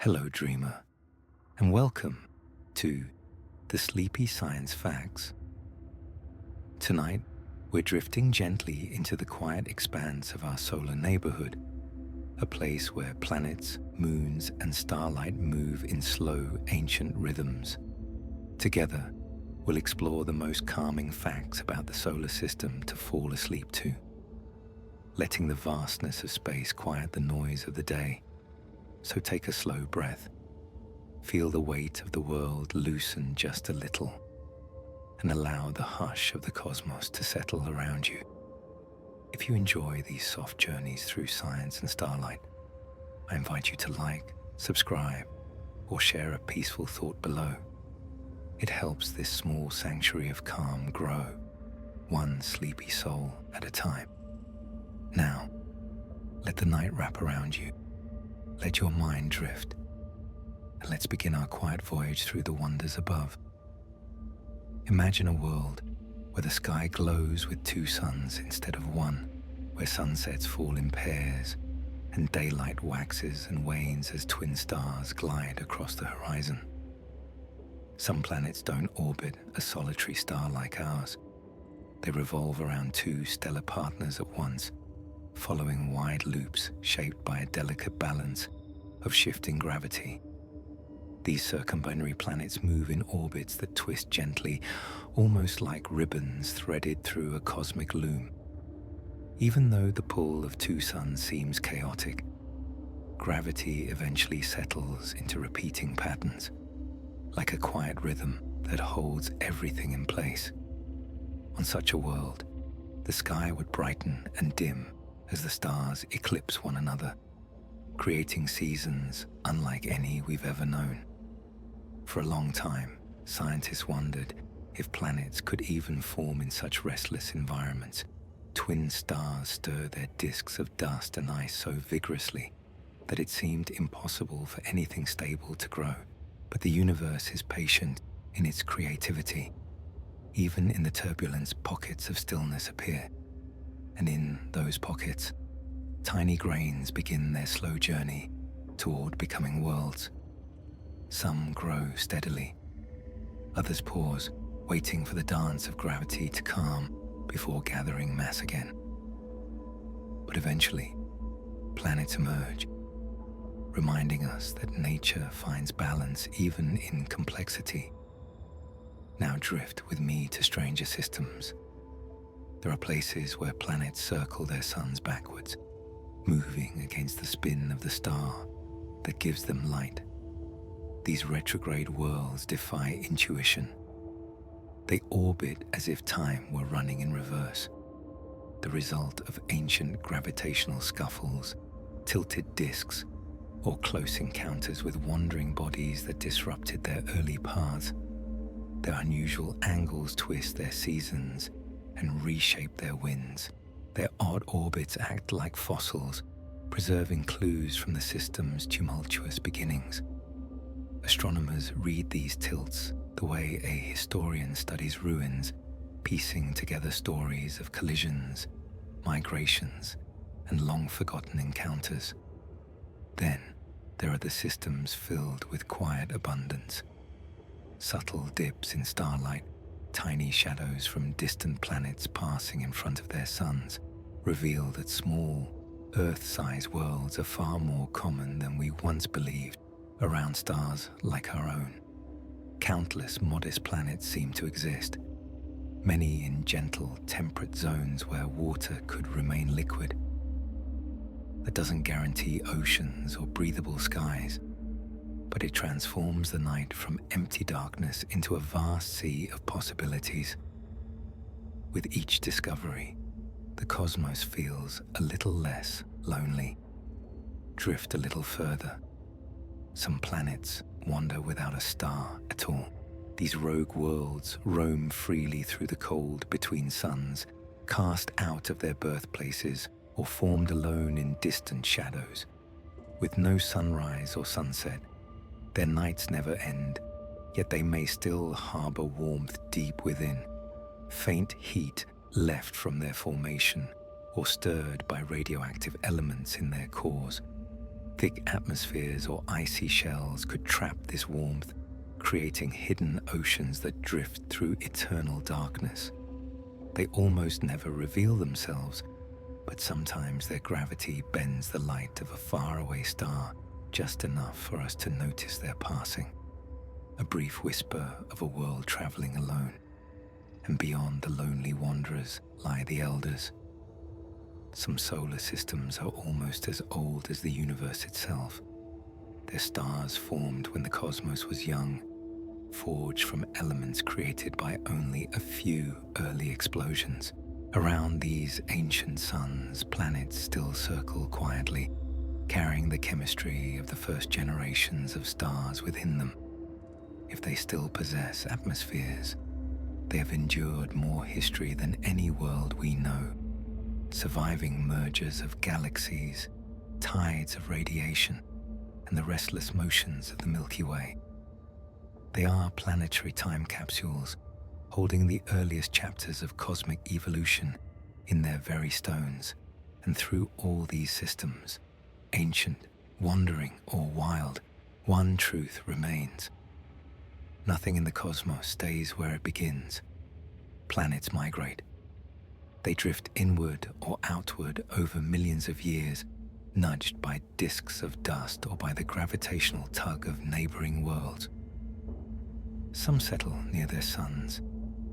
Hello, dreamer, and welcome to the Sleepy Science Facts. Tonight, we're drifting gently into the quiet expanse of our solar neighborhood, a place where planets, moons, and starlight move in slow, ancient rhythms. Together, we'll explore the most calming facts about the solar system to fall asleep to, letting the vastness of space quiet the noise of the day. So take a slow breath, feel the weight of the world loosen just a little, and allow the hush of the cosmos to settle around you. If you enjoy these soft journeys through science and starlight, I invite you to like, subscribe, or share a peaceful thought below. It helps this small sanctuary of calm grow, one sleepy soul at a time. Now, let the night wrap around you. Let your mind drift, and let's begin our quiet voyage through the wonders above. Imagine a world where the sky glows with two suns instead of one, where sunsets fall in pairs and daylight waxes and wanes as twin stars glide across the horizon. Some planets don't orbit a solitary star like ours. They revolve around two stellar partners at once, following wide loops shaped by a delicate balance of shifting gravity. These circumbinary planets move in orbits that twist gently, almost like ribbons threaded through a cosmic loom. Even though the pull of two suns seems chaotic, gravity eventually settles into repeating patterns, like a quiet rhythm that holds everything in place. On such a world, the sky would brighten and dim as the stars eclipse one another, creating seasons unlike any we've ever known. For a long time, scientists wondered if planets could even form in such restless environments. Twin stars stir their disks of dust and ice so vigorously that it seemed impossible for anything stable to grow. But the universe is patient in its creativity. Even in the turbulence, pockets of stillness appear. And in those pockets, tiny grains begin their slow journey toward becoming worlds. Some grow steadily. Others pause, waiting for the dance of gravity to calm before gathering mass again. But eventually, planets emerge, reminding us that nature finds balance even in complexity. Now drift with me to stranger systems. There are places where planets circle their suns backwards, moving against the spin of the star that gives them light. These retrograde worlds defy intuition. They orbit as if time were running in reverse, the result of ancient gravitational scuffles, tilted disks, or close encounters with wandering bodies that disrupted their early paths. Their unusual angles twist their seasons and reshape their winds. Their odd orbits act like fossils, preserving clues from the system's tumultuous beginnings. Astronomers read these tilts the way a historian studies ruins, piecing together stories of collisions, migrations, and long-forgotten encounters. Then, there are the systems filled with quiet abundance. Subtle dips in starlight, tiny shadows from distant planets passing in front of their suns, reveal that small, Earth-sized worlds are far more common than we once believed around stars like our own. Countless modest planets seem to exist, many in gentle, temperate zones where water could remain liquid. That doesn't guarantee oceans or breathable skies, but it transforms the night from empty darkness into a vast sea of possibilities. With each discovery, the cosmos feels a little less lonely. Drift a little further. Some planets wander without a star at all. These rogue worlds roam freely through the cold between suns, cast out of their birthplaces or formed alone in distant shadows. With no sunrise or sunset, their nights never end, yet they may still harbor warmth deep within, faint heat left from their formation or stirred by radioactive elements in their cores. Thick atmospheres or icy shells could trap this warmth, creating hidden oceans that drift through eternal darkness. They almost never reveal themselves, but sometimes their gravity bends the light of a faraway star just enough for us to notice their passing. A brief whisper of a world traveling alone, and beyond the lonely wanderers lie the elders. Some solar systems are almost as old as the universe itself. Their stars formed when the cosmos was young, forged from elements created by only a few early explosions. Around these ancient suns, planets still circle quietly, carrying the chemistry of the first generations of stars within them. If they still possess atmospheres, they have endured more history than any world we know, surviving mergers of galaxies, tides of radiation, and the restless motions of the Milky Way. They are planetary time capsules, holding the earliest chapters of cosmic evolution in their very stones. And through all these systems, ancient, wandering, or wild, one truth remains. Nothing in the cosmos stays where it begins. Planets migrate. They drift inward or outward over millions of years, nudged by disks of dust or by the gravitational tug of neighboring worlds. Some settle near their suns,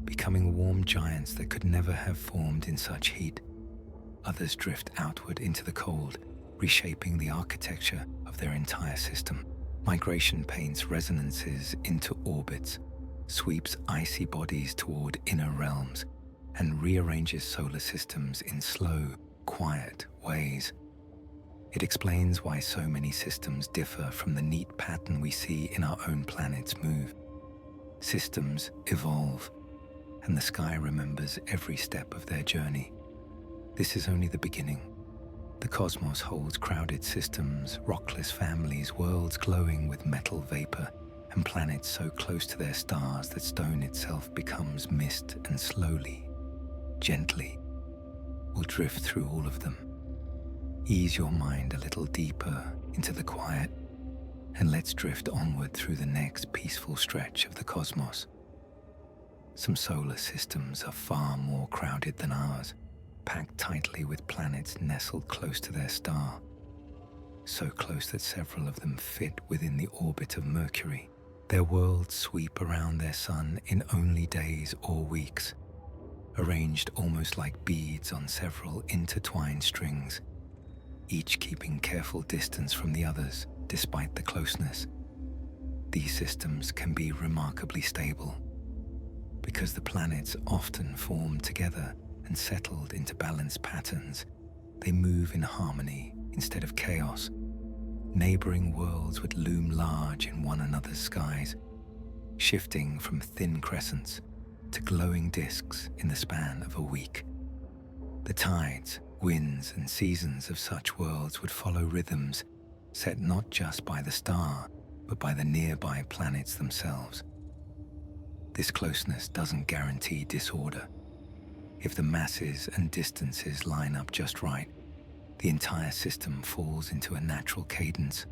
becoming warm giants that could never have formed in such heat. Others drift outward into the cold, reshaping the architecture of their entire system. Migration paints resonances into orbits, sweeps icy bodies toward inner realms, and rearranges solar systems in slow, quiet ways. It explains why so many systems differ from the neat pattern we see in our own planet's move. Systems evolve, and the sky remembers every step of their journey. This is only the beginning. The cosmos holds crowded systems, rockless families, worlds glowing with metal vapor, and planets so close to their stars that stone itself becomes mist, and slowly, gently, we'll drift through all of them. Ease your mind a little deeper into the quiet, and let's drift onward through the next peaceful stretch of the cosmos. Some solar systems are far more crowded than ours, packed tightly with planets nestled close to their star, so close that several of them fit within the orbit of Mercury. Their worlds sweep around their sun in only days or weeks, arranged almost like beads on several intertwined strings, each keeping careful distance from the others despite the closeness. These systems can be remarkably stable because the planets often form together and settled into balanced patterns. They move in harmony instead of chaos. Neighboring worlds would loom large in one another's skies, shifting from thin crescents to glowing disks in the span of a week. The tides, winds, and seasons of such worlds would follow rhythms set not just by the star, but by the nearby planets themselves. This closeness doesn't guarantee disorder. If the masses and distances line up just right, the entire system falls into a natural cadence,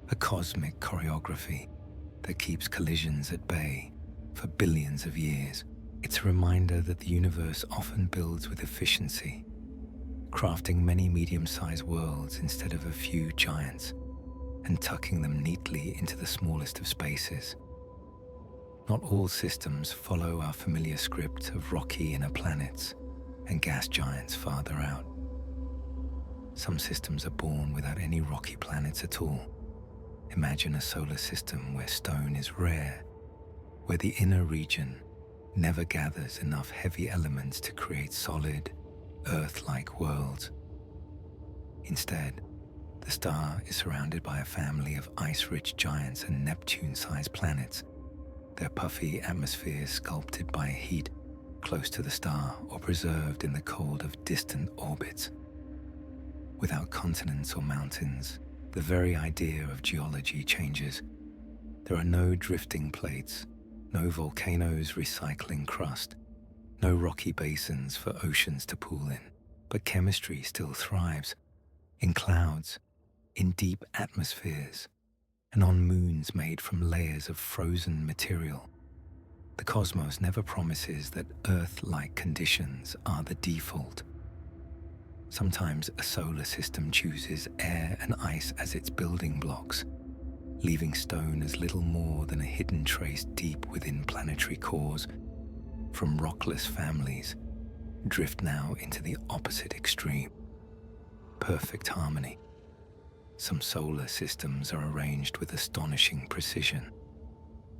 a cosmic choreography that keeps collisions at bay for billions of years. It's a reminder that the universe often builds with efficiency, crafting many medium-sized worlds instead of a few giants, and tucking them neatly into the smallest of spaces. Not all systems follow our familiar script of rocky inner planets and gas giants farther out. Some systems are born without any rocky planets at all. Imagine a solar system where stone is rare, where the inner region never gathers enough heavy elements to create solid, Earth-like worlds. Instead, the star is surrounded by a family of ice-rich giants and Neptune-sized planets, their puffy atmospheres sculpted by heat close to the star or preserved in the cold of distant orbits. Without continents or mountains, the very idea of geology changes. There are no drifting plates, no volcanoes recycling crust, no rocky basins for oceans to pool in. But chemistry still thrives in clouds, in deep atmospheres, and on moons made from layers of frozen material. The cosmos never promises that Earth-like conditions are the default. Sometimes a solar system chooses air and ice as its building blocks, leaving stone as little more than a hidden trace deep within planetary cores. From rockless families, drift now into the opposite extreme. Perfect harmony. Some solar systems are arranged with astonishing precision.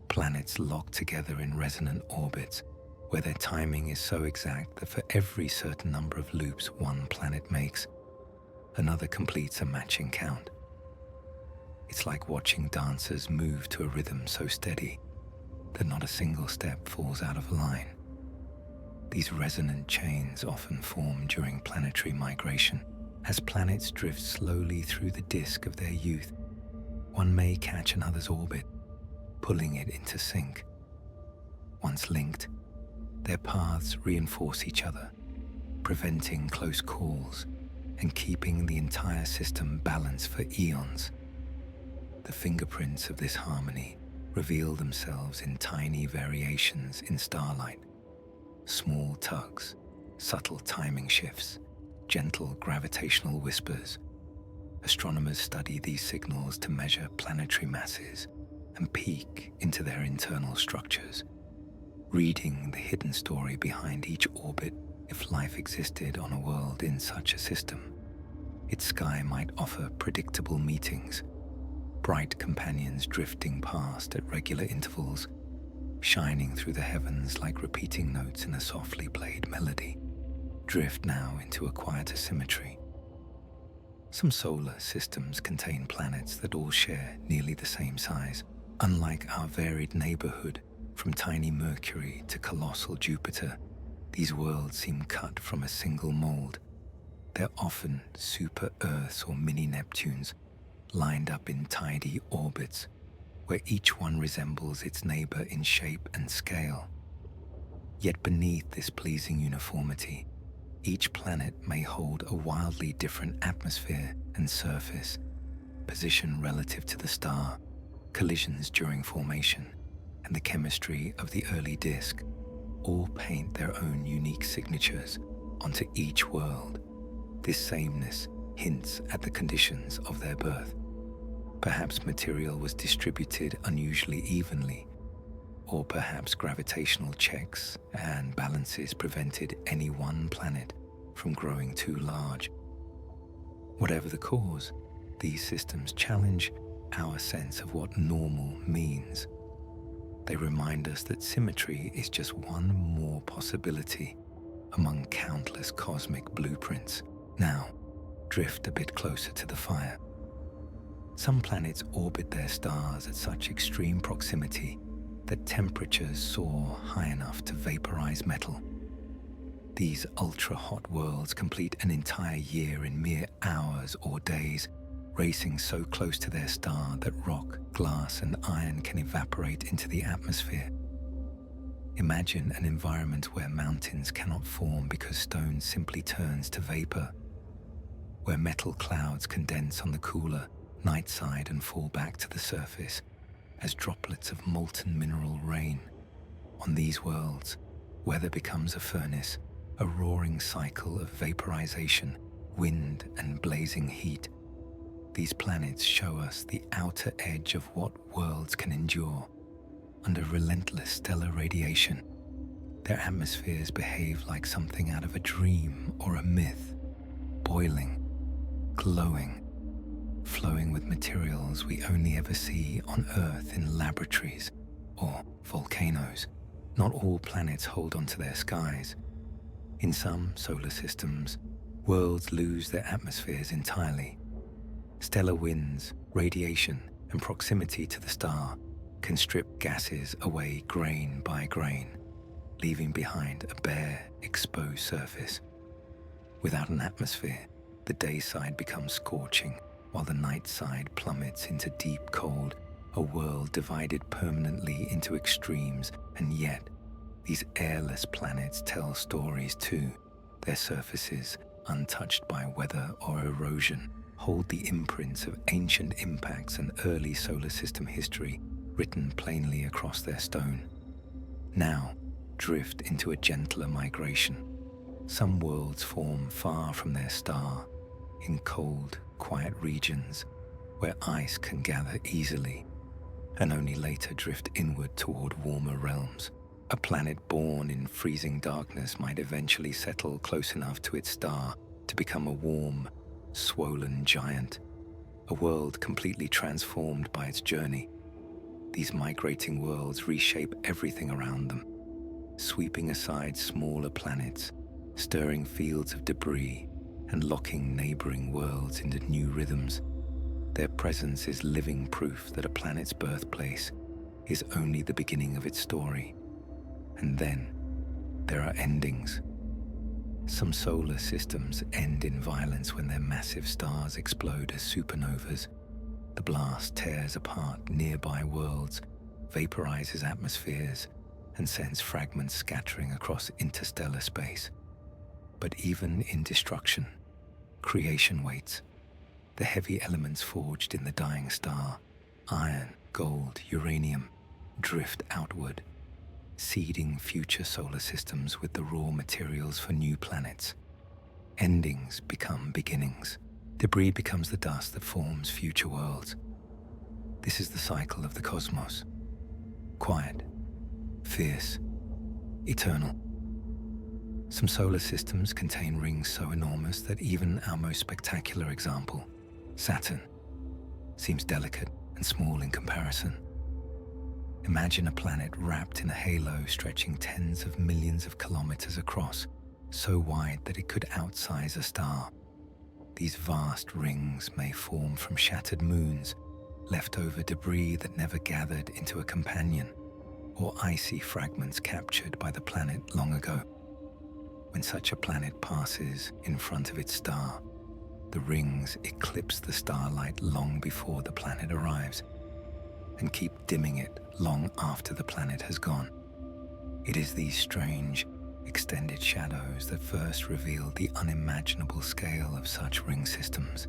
Planets locked together in resonant orbits, where their timing is so exact that for every certain number of loops one planet makes, another completes a matching count. It's like watching dancers move to a rhythm so steady that not a single step falls out of line. These resonant chains often form during planetary migration. As planets drift slowly through the disk of their youth, one may catch another's orbit, pulling it into sync. Once linked, their paths reinforce each other, preventing close calls and keeping the entire system balanced for eons. The fingerprints of this harmony reveal themselves in tiny variations in starlight, small tugs, subtle timing shifts, gentle gravitational whispers. Astronomers study these signals to measure planetary masses and peek into their internal structures, reading the hidden story behind each orbit. If life existed on a world in such a system, its sky might offer predictable meetings, bright companions drifting past at regular intervals, shining through the heavens like repeating notes in a softly played melody. Drift now into a quieter symmetry. Some solar systems contain planets that all share nearly the same size. Unlike our varied neighborhood, from tiny Mercury to colossal Jupiter, these worlds seem cut from a single mold. They're often super Earths or mini Neptunes, lined up in tidy orbits, where each one resembles its neighbor in shape and scale. Yet beneath this pleasing uniformity, each planet may hold a wildly different atmosphere and surface, position relative to the star, collisions during formation, and the chemistry of the early disk all paint their own unique signatures onto each world. This sameness hints at the conditions of their birth. Perhaps material was distributed unusually evenly, or perhaps gravitational checks and balances prevented any one planet from growing too large. Whatever the cause, these systems challenge our sense of what normal means. They remind us that symmetry is just one more possibility among countless cosmic blueprints. Now, drift a bit closer to the fire. Some planets orbit their stars at such extreme proximity that temperatures soar high enough to vaporize metal. These ultra-hot worlds complete an entire year in mere hours or days, racing so close to their star that rock, glass, and iron can evaporate into the atmosphere. Imagine an environment where mountains cannot form because stone simply turns to vapor, where metal clouds condense on the cooler night side and fall back to the surface as droplets of molten mineral rain. On these worlds, weather becomes a furnace, a roaring cycle of vaporization, wind, and blazing heat. These planets show us the outer edge of what worlds can endure under relentless stellar radiation. Their atmospheres behave like something out of a dream or a myth, boiling, glowing, flowing with materials we only ever see on Earth in laboratories or volcanoes. Not all planets hold onto their skies. In some solar systems, worlds lose their atmospheres entirely. Stellar winds, radiation, and proximity to the star can strip gases away grain by grain, leaving behind a bare, exposed surface. Without an atmosphere, the day side becomes scorching, while the night side plummets into deep cold, a world divided permanently into extremes. And yet, these airless planets tell stories too, their surfaces untouched by weather or erosion, hold the imprints of ancient impacts and early solar system history written plainly across their stone. Now, drift into a gentler migration. Some worlds form far from their star, in cold, quiet regions where ice can gather easily, and only later drift inward toward warmer realms. A planet born in freezing darkness might eventually settle close enough to its star to become a warm, swollen giant, a world completely transformed by its journey. These migrating worlds reshape everything around them, sweeping aside smaller planets, stirring fields of debris, and locking neighboring worlds into new rhythms. Their presence is living proof that a planet's birthplace is only the beginning of its story. And then there are endings. Some solar systems end in violence when their massive stars explode as supernovas. The blast tears apart nearby worlds, vaporizes atmospheres, and sends fragments scattering across interstellar space. But even in destruction, creation waits. The heavy elements forged in the dying star, iron, gold, uranium, drift outward, seeding future solar systems with the raw materials for new planets. Endings become beginnings. Debris becomes the dust that forms future worlds. This is the cycle of the cosmos. Quiet, fierce, eternal. Some solar systems contain rings so enormous that even our most spectacular example, Saturn, seems delicate and small in comparison. Imagine a planet wrapped in a halo stretching tens of millions of kilometers across, so wide that it could outsize a star. These vast rings may form from shattered moons, leftover debris that never gathered into a companion, or icy fragments captured by the planet long ago. When such a planet passes in front of its star, the rings eclipse the starlight long before the planet arrives, and keep dimming it long after the planet has gone. It is these strange, extended shadows that first reveal the unimaginable scale of such ring systems.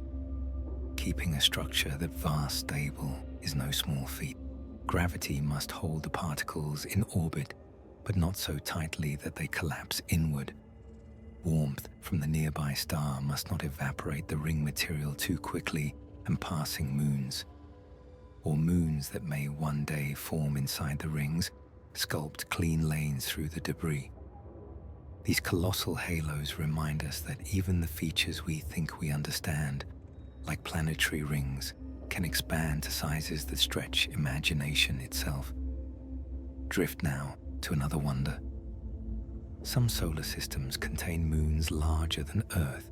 Keeping a structure that vast stable is no small feat. Gravity must hold the particles in orbit, but not so tightly that they collapse inward. Warmth from the nearby star must not evaporate the ring material too quickly, and passing moons, or moons that may one day form inside the rings, sculpt clean lanes through the debris. These colossal halos remind us that even the features we think we understand, like planetary rings, can expand to sizes that stretch imagination itself. Drift now to another wonder. Some solar systems contain moons larger than Earth.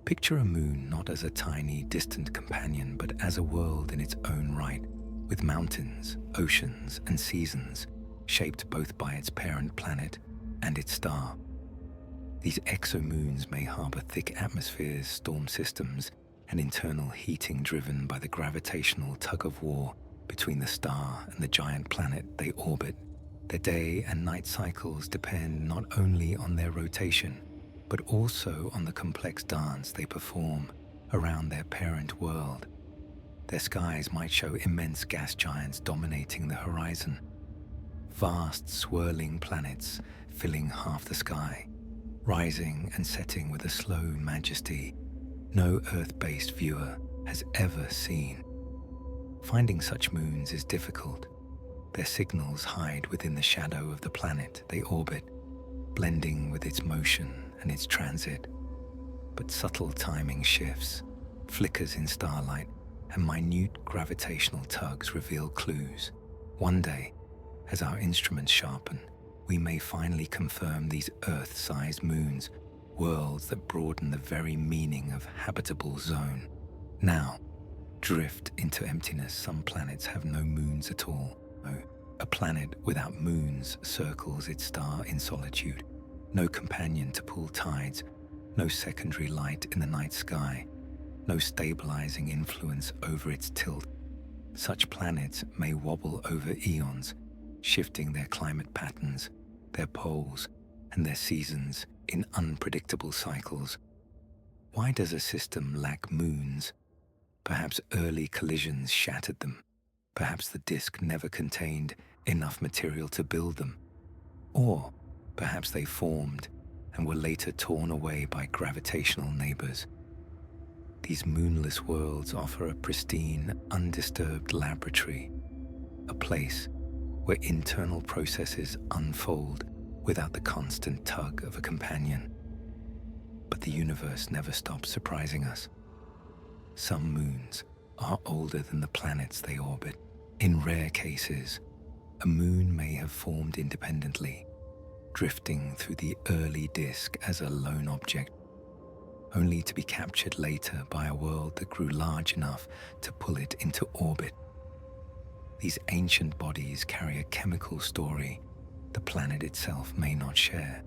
Picture a moon not as a tiny, distant companion, but as a world in its own right, with mountains, oceans, and seasons, shaped both by its parent planet and its star. These exomoons may harbor thick atmospheres, storm systems, and internal heating driven by the gravitational tug-of-war between the star and the giant planet they orbit. Their day and night cycles depend not only on their rotation, but also on the complex dance they perform around their parent world. Their skies might show immense gas giants dominating the horizon, vast swirling planets filling half the sky, rising and setting with a slow majesty no Earth-based viewer has ever seen. Finding such moons is difficult. Their signals hide within the shadow of the planet they orbit, blending with its motion and its transit. But subtle timing shifts, flickers in starlight, and minute gravitational tugs reveal clues. One day, as our instruments sharpen, we may finally confirm these Earth-sized moons, worlds that broaden the very meaning of habitable zone. Now, drift into emptiness. Some planets have no moons at all. A planet without moons circles its star in solitude. No companion to pull tides, no secondary light in the night sky, no stabilizing influence over its tilt. Such planets may wobble over eons, shifting their climate patterns, their poles, and their seasons in unpredictable cycles. Why does a system lack moons? Perhaps early collisions shattered them. Perhaps the disk never contained enough material to build them. Or perhaps they formed and were later torn away by gravitational neighbors. These moonless worlds offer a pristine, undisturbed laboratory, a place where internal processes unfold without the constant tug of a companion. But the universe never stops surprising us. Some moons are older than the planets they orbit. In rare cases, a moon may have formed independently, drifting through the early disk as a lone object, only to be captured later by a world that grew large enough to pull it into orbit. These ancient bodies carry a chemical story the planet itself may not share.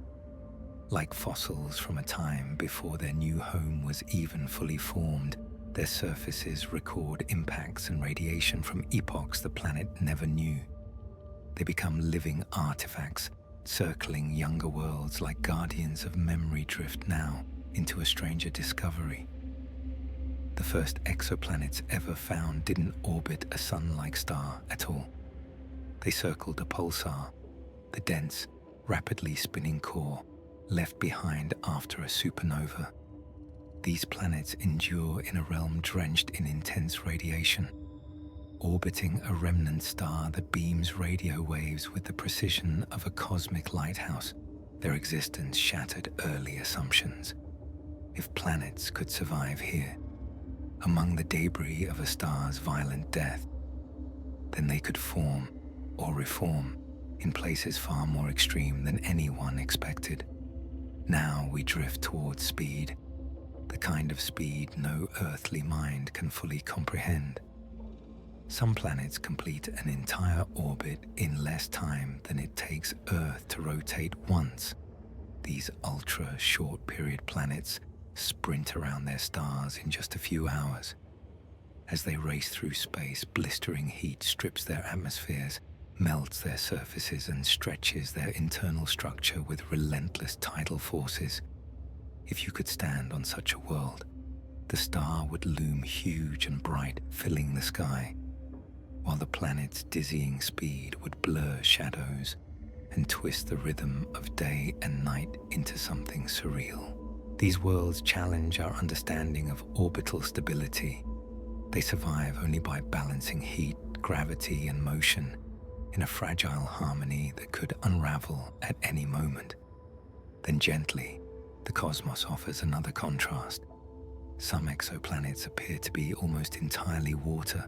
Like fossils from a time before their new home was even fully formed, their surfaces record impacts and radiation from epochs the planet never knew. They become living artifacts, circling younger worlds like guardians of memory drift now into a stranger discovery. The first exoplanets ever found didn't orbit a sun-like star at all. They circled a pulsar, the dense, rapidly spinning core left behind after a supernova. These planets endure in a realm drenched in intense radiation, orbiting a remnant star that beams radio waves with the precision of a cosmic lighthouse. Their existence shattered early assumptions. If planets could survive here, among the debris of a star's violent death, then they could form or reform in places far more extreme than anyone expected. Now we drift towards speed, the kind of speed no earthly mind can fully comprehend. Some planets complete an entire orbit in less time than it takes Earth to rotate once. These ultra-short period planets sprint around their stars in just a few hours. As they race through space, blistering heat strips their atmospheres, melts their surfaces, and stretches their internal structure with relentless tidal forces. If you could stand on such a world, the star would loom huge and bright, filling the sky, while the planet's dizzying speed would blur shadows and twist the rhythm of day and night into something surreal. These worlds challenge our understanding of orbital stability. They survive only by balancing heat, gravity, and motion in a fragile harmony that could unravel at any moment. Then gently, the cosmos offers another contrast. Some exoplanets appear to be almost entirely water.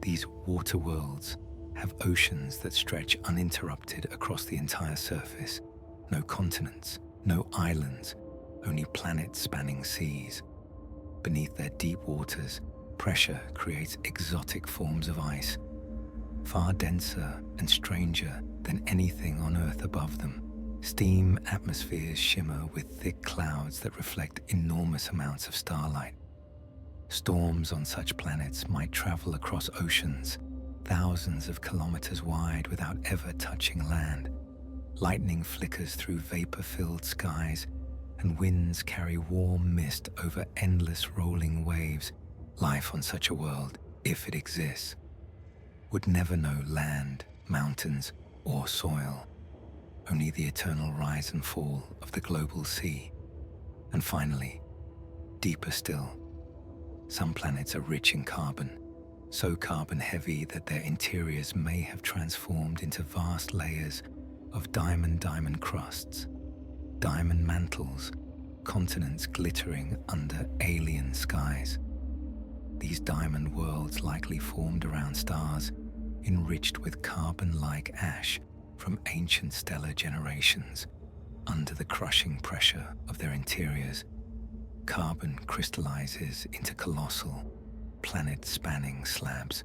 These water worlds have oceans that stretch uninterrupted across the entire surface. No continents, no islands, only planet-spanning seas. Beneath their deep waters, pressure creates exotic forms of ice, far denser and stranger than anything on Earth above them. Steam atmospheres shimmer with thick clouds that reflect enormous amounts of starlight. Storms on such planets might travel across oceans, thousands of kilometers wide without ever touching land. Lightning flickers through vapor-filled skies, and winds carry warm mist over endless rolling waves. Life on such a world, if it exists, would never know land, mountains, or soil, only the eternal rise and fall of the global sea. And finally, deeper still, some planets are rich in carbon, so carbon-heavy that their interiors may have transformed into vast layers of diamond crusts, diamond mantles, continents glittering under alien skies. These diamond worlds likely formed around stars enriched with carbon-like ash from ancient stellar generations. Under the crushing pressure of their interiors, carbon crystallizes into colossal, planet-spanning slabs.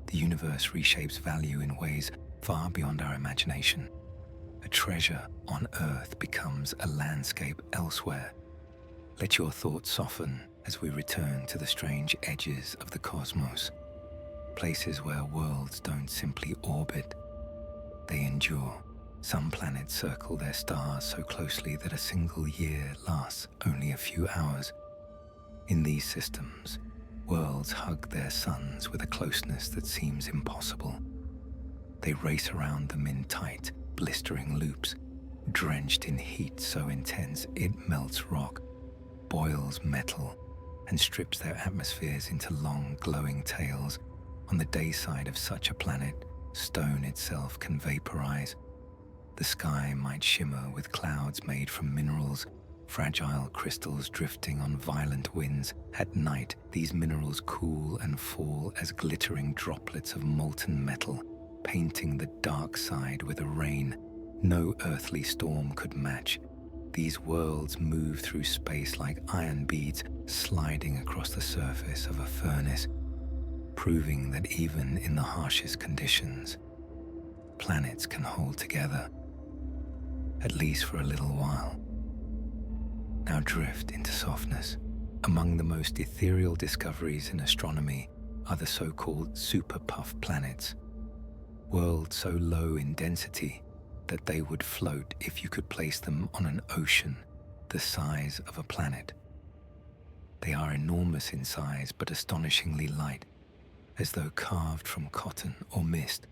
The universe reshapes value in ways far beyond our imagination. A treasure on Earth becomes a landscape elsewhere. Let your thoughts soften as we return to the strange edges of the cosmos, places where worlds don't simply orbit, they endure, Some planets circle their stars so closely that a single year lasts only a few hours. In these systems, worlds hug their suns with a closeness that seems impossible. They race around them in tight, blistering loops, drenched in heat so intense it melts rock, boils metal, and strips their atmospheres into long, glowing tails. On the day side of such a planet, stone itself can vaporize. The sky might shimmer with clouds made from minerals, fragile crystals drifting on violent winds. At night, these minerals cool and fall as glittering droplets of molten metal, painting the dark side with a rain no earthly storm could match. These worlds move through space like iron beads sliding across the surface of a furnace, proving that even in the harshest conditions, planets can hold together, at least for a little while. Now drift into softness. Among the most ethereal discoveries in astronomy are the so-called super-puff planets, worlds so low in density that they would float if you could place them on an ocean the size of a planet. They are enormous in size but astonishingly light, as though carved from cotton or mist.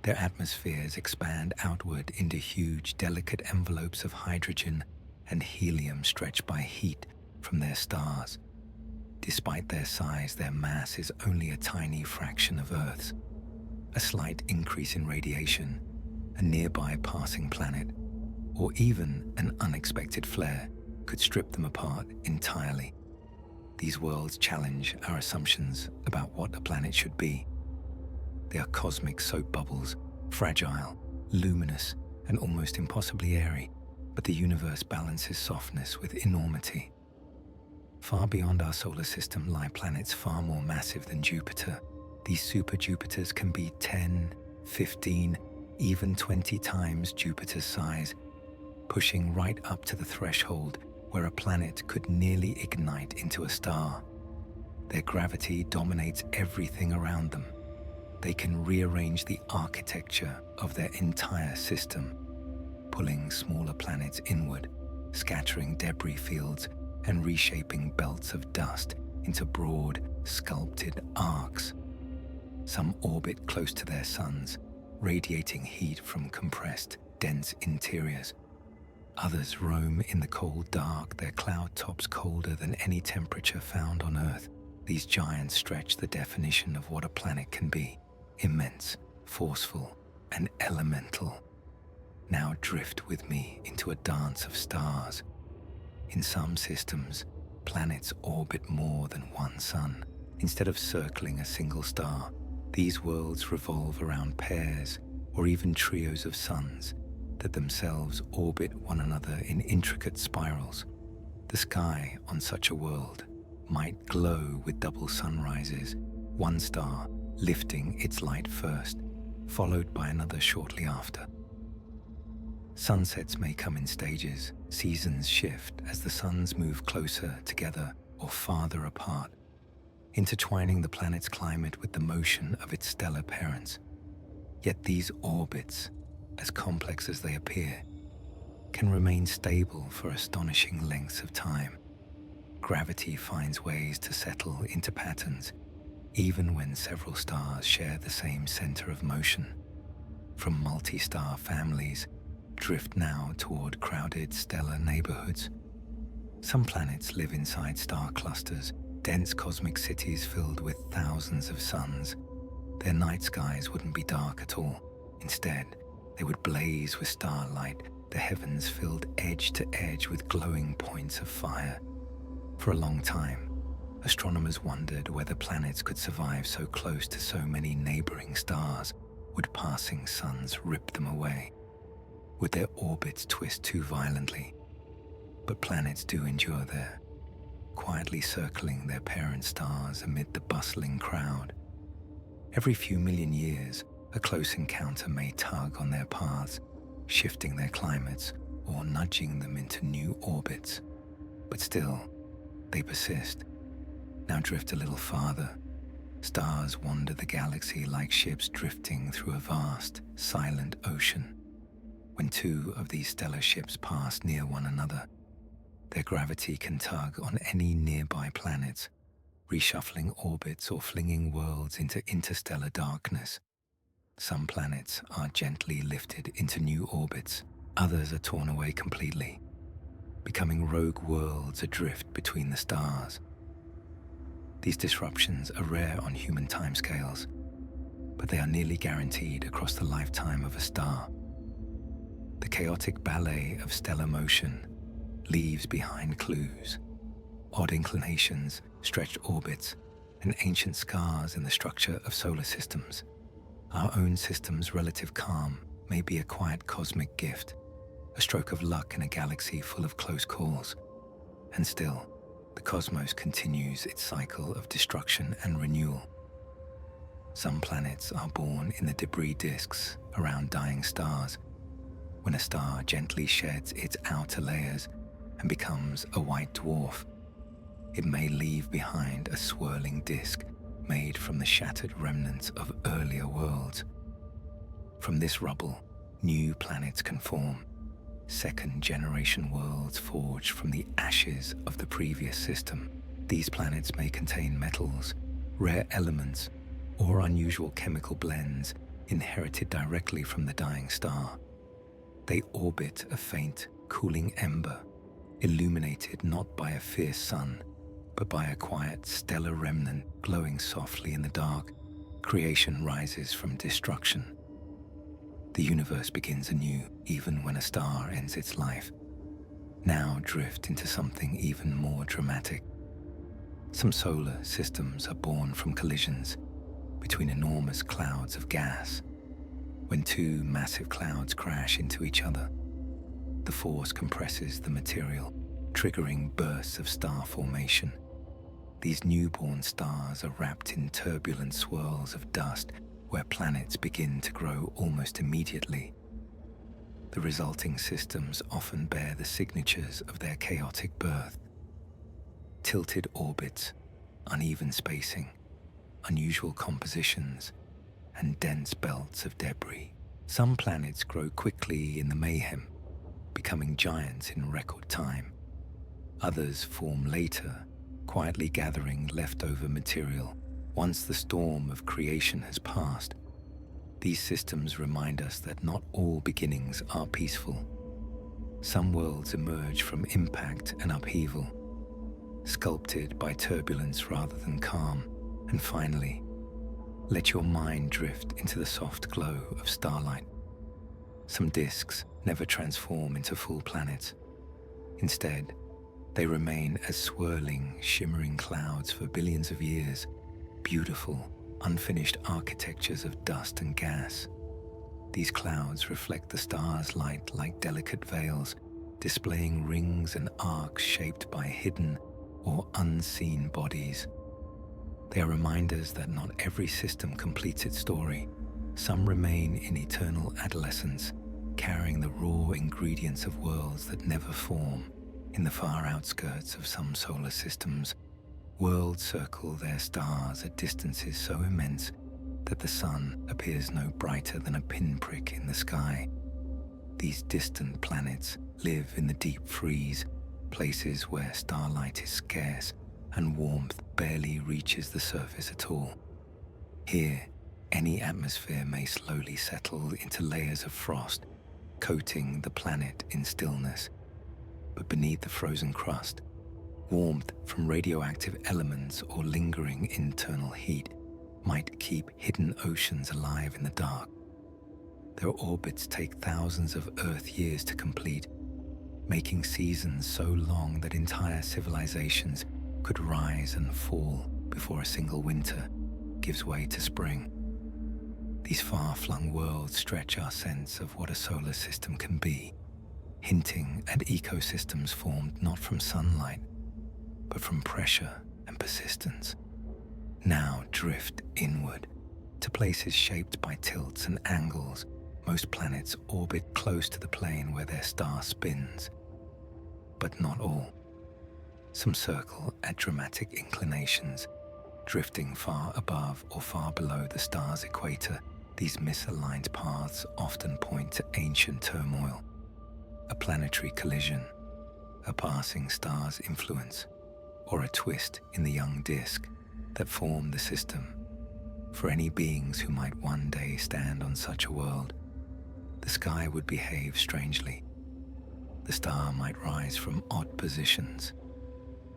Their atmospheres expand outward into huge, delicate envelopes of hydrogen and helium stretched by heat from their stars. Despite their size, their mass is only a tiny fraction of Earth's. A slight increase in radiation, a nearby passing planet, or even an unexpected flare could strip them apart entirely. These worlds challenge our assumptions about what a planet should be. They are cosmic soap bubbles, fragile, luminous, and almost impossibly airy, but the universe balances softness with enormity. Far beyond our solar system lie planets far more massive than Jupiter. These super Jupiters can be 10, 15, even 20 times Jupiter's size, pushing right up to the threshold where a planet could nearly ignite into a star. Their gravity dominates everything around them. They can rearrange the architecture of their entire system, pulling smaller planets inward, scattering debris fields and reshaping belts of dust into broad, sculpted arcs. Some orbit close to their suns, radiating heat from compressed, dense interiors. Others roam in the cold dark, their cloud tops colder than any temperature found on Earth. These giants stretch the definition of what a planet can be: immense, forceful, and elemental. Now drift with me into a dance of stars. In some systems, planets orbit more than one sun. Instead of circling a single star, these worlds revolve around pairs or even trios of suns that themselves orbit one another in intricate spirals. The sky on such a world might glow with double sunrises, one star lifting its light first, followed by another shortly after. Sunsets may come in stages. Seasons shift as the suns move closer together or farther apart, intertwining the planet's climate with the motion of its stellar parents. Yet these orbits, as complex as they appear, can remain stable for astonishing lengths of time. Gravity finds ways to settle into patterns, even when several stars share the same center of motion. From multi-star families, drift now toward crowded stellar neighborhoods. Some planets live inside star clusters, dense cosmic cities filled with thousands of suns. Their night skies wouldn't be dark at all. Instead, they would blaze with starlight, the heavens filled edge to edge with glowing points of fire. For a long time, astronomers wondered whether planets could survive so close to so many neighboring stars. Would passing suns rip them away? Would their orbits twist too violently? But planets do endure there, quietly circling their parent stars amid the bustling crowd. Every few million years, a close encounter may tug on their paths, shifting their climates or nudging them into new orbits. But still, they persist. Now drift a little farther. Stars wander the galaxy like ships drifting through a vast, silent ocean. When two of these stellar ships pass near one another, their gravity can tug on any nearby planets, reshuffling orbits or flinging worlds into interstellar darkness. Some planets are gently lifted into new orbits, others are torn away completely, becoming rogue worlds adrift between the stars. These disruptions are rare on human timescales, but they are nearly guaranteed across the lifetime of a star. The chaotic ballet of stellar motion leaves behind clues, odd inclinations, stretched orbits, and ancient scars in the structure of solar systems. Our own system's relative calm may be a quiet cosmic gift, a stroke of luck in a galaxy full of close calls. And still, the cosmos continues its cycle of destruction and renewal. Some planets are born in the debris disks around dying stars. When a star gently sheds its outer layers and becomes a white dwarf, it may leave behind a swirling disk made from the shattered remnants of earlier worlds. From this rubble, new planets can form, second-generation worlds forged from the ashes of the previous system. These planets may contain metals, rare elements, or unusual chemical blends inherited directly from the dying star. They orbit a faint, cooling ember, illuminated not by a fierce sun, but by a quiet, stellar remnant glowing softly in the dark. Creation rises from destruction. The universe begins anew, even when a star ends its life. Now drift into something even more dramatic. Some solar systems are born from collisions between enormous clouds of gas. When two massive clouds crash into each other, the force compresses the material, triggering bursts of star formation. These newborn stars are wrapped in turbulent swirls of dust where planets begin to grow almost immediately. The resulting systems often bear the signatures of their chaotic birth. Tilted orbits, uneven spacing, unusual compositions, and dense belts of debris. Some planets grow quickly in the mayhem, becoming giants in record time. Others form later, quietly gathering leftover material. Once the storm of creation has passed, these systems remind us that not all beginnings are peaceful. Some worlds emerge from impact and upheaval, sculpted by turbulence rather than calm. And finally, let your mind drift into the soft glow of starlight. Some disks never transform into full planets. Instead, they remain as swirling, shimmering clouds for billions of years, beautiful, unfinished architectures of dust and gas. These clouds reflect the star's light like delicate veils, displaying rings and arcs shaped by hidden or unseen bodies. They are reminders that not every system completes its story. Some remain in eternal adolescence, carrying the raw ingredients of worlds that never form. In the far outskirts of some solar systems, worlds circle their stars at distances so immense that the sun appears no brighter than a pinprick in the sky. These distant planets live in the deep freeze, places where starlight is scarce and warmth barely reaches the surface at all. Here, any atmosphere may slowly settle into layers of frost, coating the planet in stillness. But beneath the frozen crust, warmth from radioactive elements or lingering internal heat might keep hidden oceans alive in the dark. Their orbits take thousands of Earth years to complete, making seasons so long that entire civilizations could rise and fall before a single winter gives way to spring. These far-flung worlds stretch our sense of what a solar system can be, hinting at ecosystems formed not from sunlight, but from pressure and persistence. Now drift inward to places shaped by tilts and angles. Most planets orbit close to the plane where their star spins, but not all. Some circle at dramatic inclinations, drifting far above or far below the star's equator, These misaligned paths often point to ancient turmoil, a planetary collision, a passing star's influence, or a twist in the young disk that formed the system. For any beings who might one day stand on such a world, the sky would behave strangely. The star might rise from odd positions,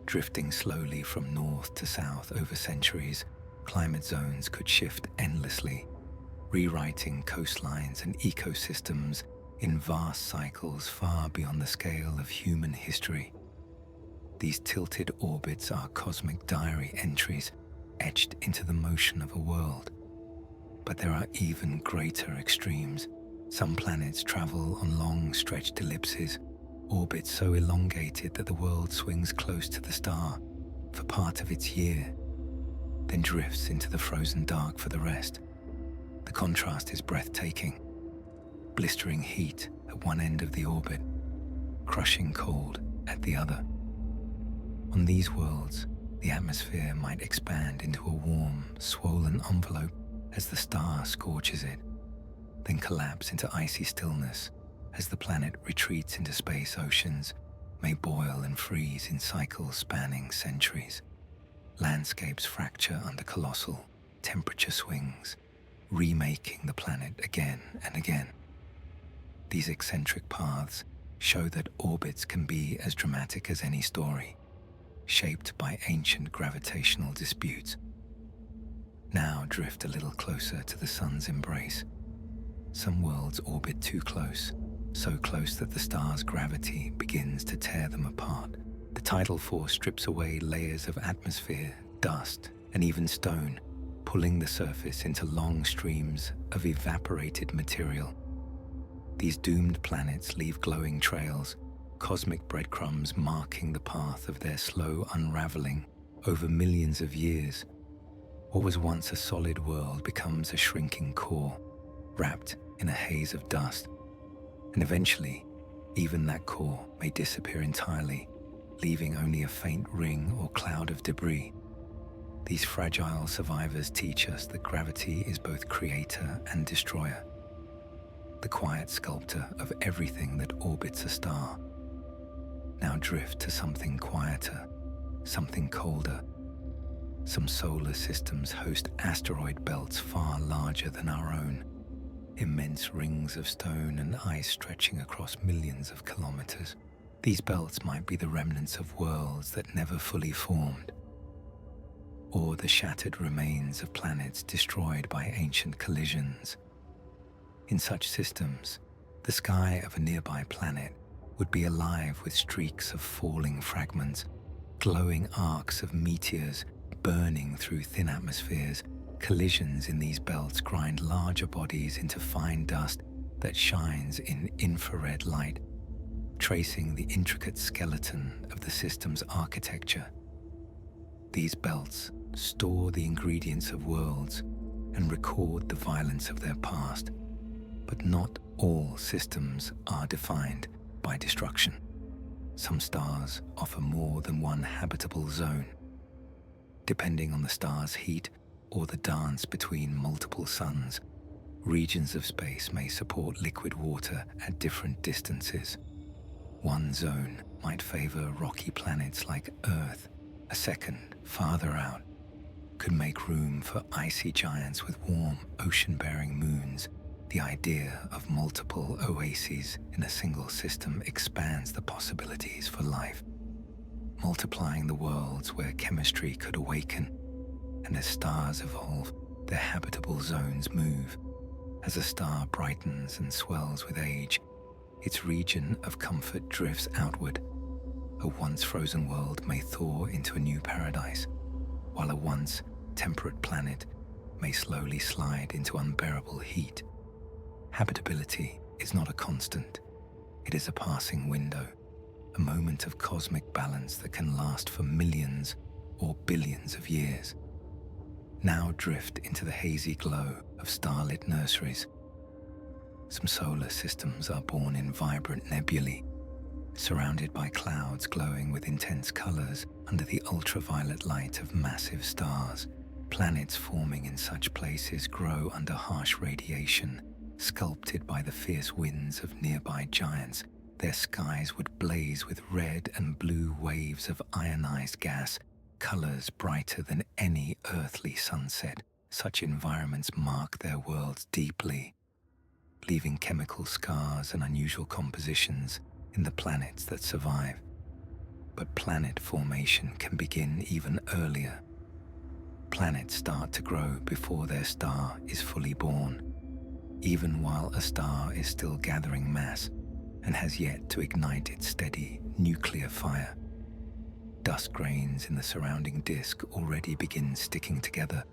drifting slowly from north to south over centuries. Climate zones could shift endlessly, rewriting coastlines and ecosystems in vast cycles far beyond the scale of human history. These tilted orbits are cosmic diary entries etched into the motion of a world. But there are even greater extremes. Some planets travel on long stretched ellipses, orbits so elongated that the world swings close to the star for part of its year, then drifts into the frozen dark for the rest. The contrast is breathtaking. Blistering heat at one end of the orbit, crushing cold at the other. On these worlds, the atmosphere might expand into a warm, swollen envelope as the star scorches it, then collapse into icy stillness as the planet retreats into space. Oceans may boil and freeze in cycles spanning centuries. Landscapes fracture under colossal temperature swings, remaking the planet again and again. These eccentric paths show that orbits can be as dramatic as any story, shaped by ancient gravitational disputes. Now drift a little closer to the sun's embrace. Some worlds orbit too close, so close that the star's gravity begins to tear them apart. The tidal force strips away layers of atmosphere, dust, and even stone, pulling the surface into long streams of evaporated material. These doomed planets leave glowing trails, cosmic breadcrumbs marking the path of their slow unraveling over millions of years. What was once a solid world becomes a shrinking core, wrapped in a haze of dust. And eventually, even that core may disappear entirely, leaving only a faint ring or cloud of debris. These fragile survivors teach us that gravity is both creator and destroyer, the quiet sculptor of everything that orbits a star. Now drift to something quieter, something colder. Some solar systems host asteroid belts far larger than our own, immense rings of stone and ice stretching across millions of kilometers. These belts might be the remnants of worlds that never fully formed, or the shattered remains of planets destroyed by ancient collisions. In such systems, the sky of a nearby planet would be alive with streaks of falling fragments, glowing arcs of meteors burning through thin atmospheres. Collisions in these belts grind larger bodies into fine dust that shines in infrared light, tracing the intricate skeleton of the system's architecture. These belts store the ingredients of worlds and record the violence of their past. But not all systems are defined by destruction. Some stars offer more than one habitable zone. Depending on the star's heat or the dance between multiple suns, regions of space may support liquid water at different distances. One zone might favor rocky planets like Earth. A second, farther out, could make room for icy giants with warm, ocean-bearing moons. The idea of multiple oases in a single system expands the possibilities for life, multiplying the worlds where chemistry could awaken. And as stars evolve, their habitable zones move. As a star brightens and swells with age, its region of comfort drifts outward. A once frozen world may thaw into a new paradise, while a once temperate planet may slowly slide into unbearable heat. Habitability is not a constant. It is a passing window, a moment of cosmic balance that can last for millions or billions of years. Now drift into the hazy glow of starlit nurseries. Some solar systems are born in vibrant nebulae, surrounded by clouds glowing with intense colors under the ultraviolet light of massive stars. Planets forming in such places grow under harsh radiation, sculpted by the fierce winds of nearby giants. Their skies would blaze with red and blue waves of ionized gas, colors brighter than any earthly sunset. Such environments mark their worlds deeply, leaving chemical scars and unusual compositions in the planets that survive. But planet formation can begin even earlier. Planets start to grow before their star is fully born, even while a star is still gathering mass and has yet to ignite its steady nuclear fire. Dust grains in the surrounding disk already begin sticking together.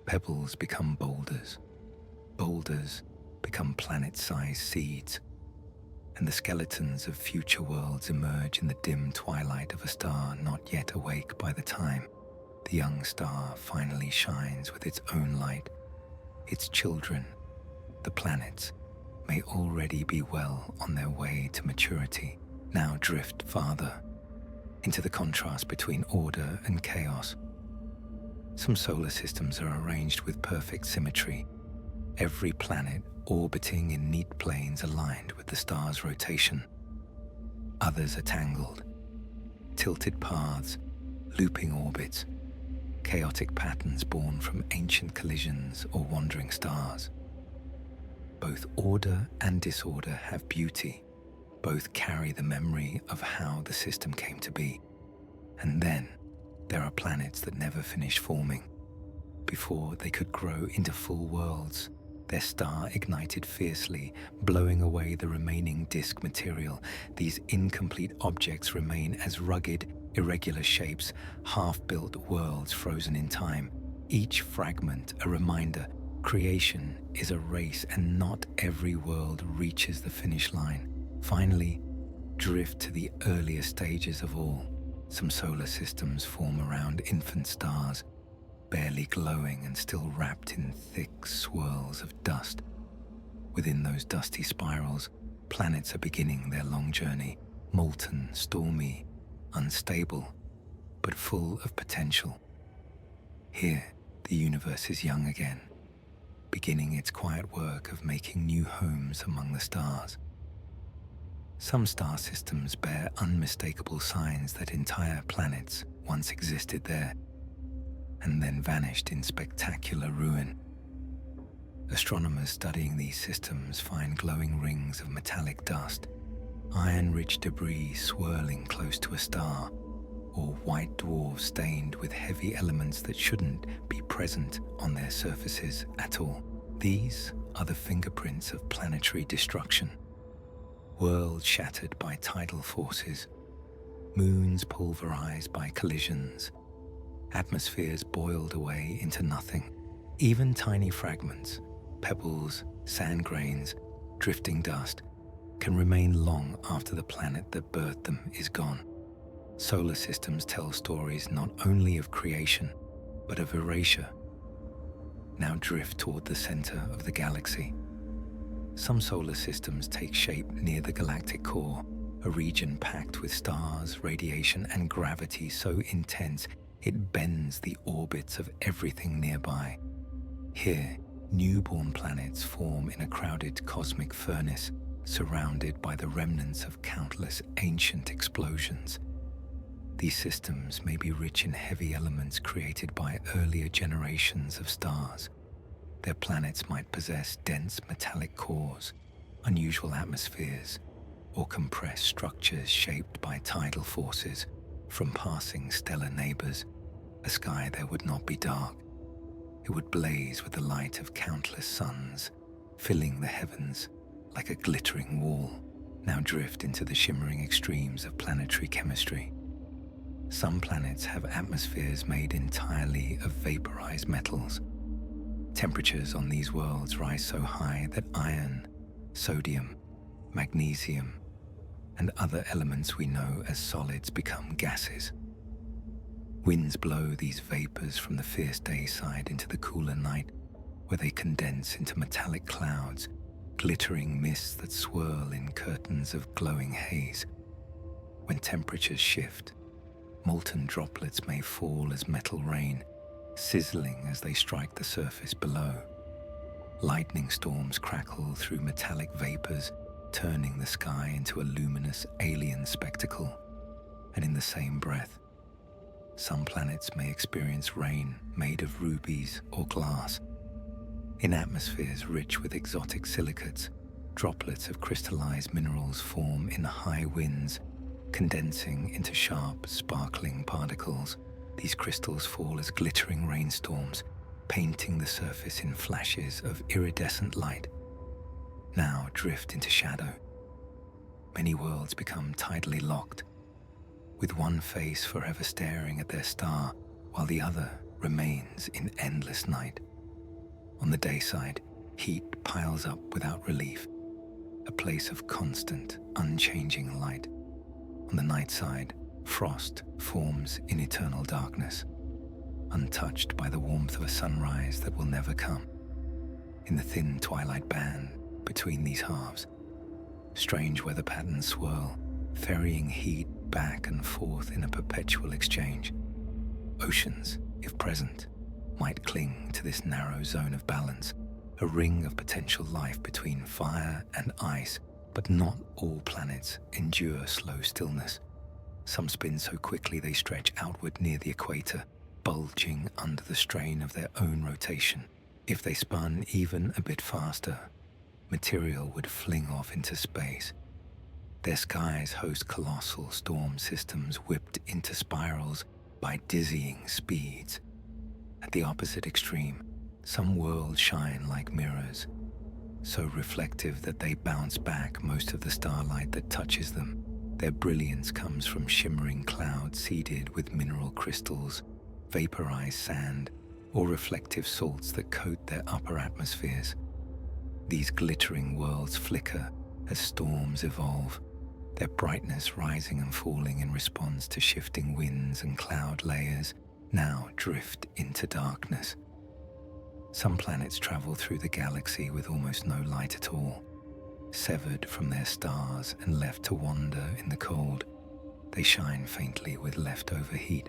Pebbles become boulders. Boulders become planet-sized seeds, and the skeletons of future worlds emerge in the dim twilight of a star not yet awake by the time the young star finally shines with its own light. Its children, the planets, may already be well on their way to maturity. Now drift farther into the contrast between order and chaos. Some solar systems are arranged with perfect symmetry, every planet orbiting in neat planes aligned with the star's rotation. Others are tangled, tilted paths, looping orbits, chaotic patterns born from ancient collisions or wandering stars. Both order and disorder have beauty. Both carry the memory of how the system came to be. And then there are planets that never finish forming. Before they could grow into full worlds, their star ignited fiercely, blowing away the remaining disk material. These incomplete objects remain as rugged, irregular shapes, half-built worlds frozen in time. Each fragment a reminder. Creation is a race, and not every world reaches the finish line. Finally, drift to the earlier stages of all. Some solar systems form around infant stars, barely glowing and still wrapped in thick swirls of dust. Within those dusty spirals, planets are beginning their long journey, molten, stormy, unstable, but full of potential. Here, the universe is young again, beginning its quiet work of making new homes among the stars. Some star systems bear unmistakable signs that entire planets once existed there, and then vanished in spectacular ruin. Astronomers studying these systems find glowing rings of metallic dust, iron-rich debris swirling close to a star, or white dwarfs stained with heavy elements that shouldn't be present on their surfaces at all. These are the fingerprints of planetary destruction. Worlds shattered by tidal forces, moons pulverized by collisions, atmospheres boiled away into nothing. Even tiny fragments, pebbles, sand grains, drifting dust, can remain long after the planet that birthed them is gone. Solar systems tell stories not only of creation, but of erasure. Now drift toward the center of the galaxy. Some solar systems take shape near the galactic core, a region packed with stars, radiation, and gravity so intense it bends the orbits of everything nearby. Here, newborn planets form in a crowded cosmic furnace, surrounded by the remnants of countless ancient explosions. These systems may be rich in heavy elements created by earlier generations of stars. Their planets might possess dense metallic cores, unusual atmospheres, or compressed structures shaped by tidal forces from passing stellar neighbors. A sky there would not be dark. It would blaze with the light of countless suns, filling the heavens like a glittering wall. Now drift into the shimmering extremes of planetary chemistry. Some planets have atmospheres made entirely of vaporized metals. Temperatures on these worlds rise so high that iron, sodium, magnesium, and other elements we know as solids become gases. Winds blow these vapors from the fierce day side into the cooler night, where they condense into metallic clouds, glittering mists that swirl in curtains of glowing haze. When temperatures shift, molten droplets may fall as metal rain, sizzling as they strike the surface below. Lightning storms crackle through metallic vapors, turning the sky into a luminous alien spectacle. And in the same breath, some planets may experience rain made of rubies or glass. In atmospheres rich with exotic silicates, droplets of crystallized minerals form in high winds, condensing into sharp, sparkling particles. These crystals fall as glittering rainstorms, painting the surface in flashes of iridescent light. Now drift into shadow. Many worlds become tidally locked, with one face forever staring at their star, while the other remains in endless night. On the day side, heat piles up without relief, a place of constant, unchanging light. On the night side, frost forms in eternal darkness, untouched by the warmth of a sunrise that will never come. In the thin twilight band between these halves, strange weather patterns swirl, ferrying heat back and forth in a perpetual exchange. Oceans, if present, might cling to this narrow zone of balance, a ring of potential life between fire and ice, but not all planets endure slow stillness. Some spin so quickly they stretch outward near the equator, bulging under the strain of their own rotation. If they spun even a bit faster, material would fling off into space. Their skies host colossal storm systems whipped into spirals by dizzying speeds. At the opposite extreme, some worlds shine like mirrors, so reflective that they bounce back most of the starlight that touches them. Their brilliance comes from shimmering clouds seeded with mineral crystals, vaporized sand, or reflective salts that coat their upper atmospheres. These glittering worlds flicker as storms evolve, their brightness rising and falling in response to shifting winds and cloud layers. Now drift into darkness. Some planets travel through the galaxy with almost no light at all. Severed from their stars and left to wander in the cold, they shine faintly with leftover heat,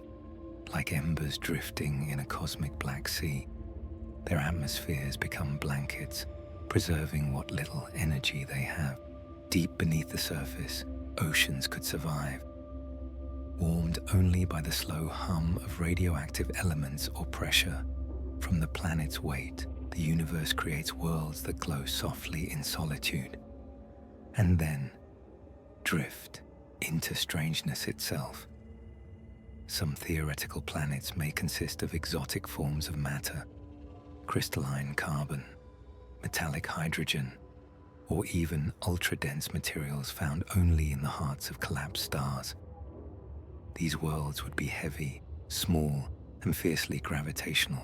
like embers drifting in a cosmic black sea. Their atmospheres become blankets, preserving what little energy they have. Deep beneath the surface, oceans could survive, warmed only by the slow hum of radioactive elements or pressure. From the planet's weight, the universe creates worlds that glow softly in solitude, and then drift into strangeness itself. Some theoretical planets may consist of exotic forms of matter, crystalline carbon, metallic hydrogen, or even ultra-dense materials found only in the hearts of collapsed stars. These worlds would be heavy, small, and fiercely gravitational,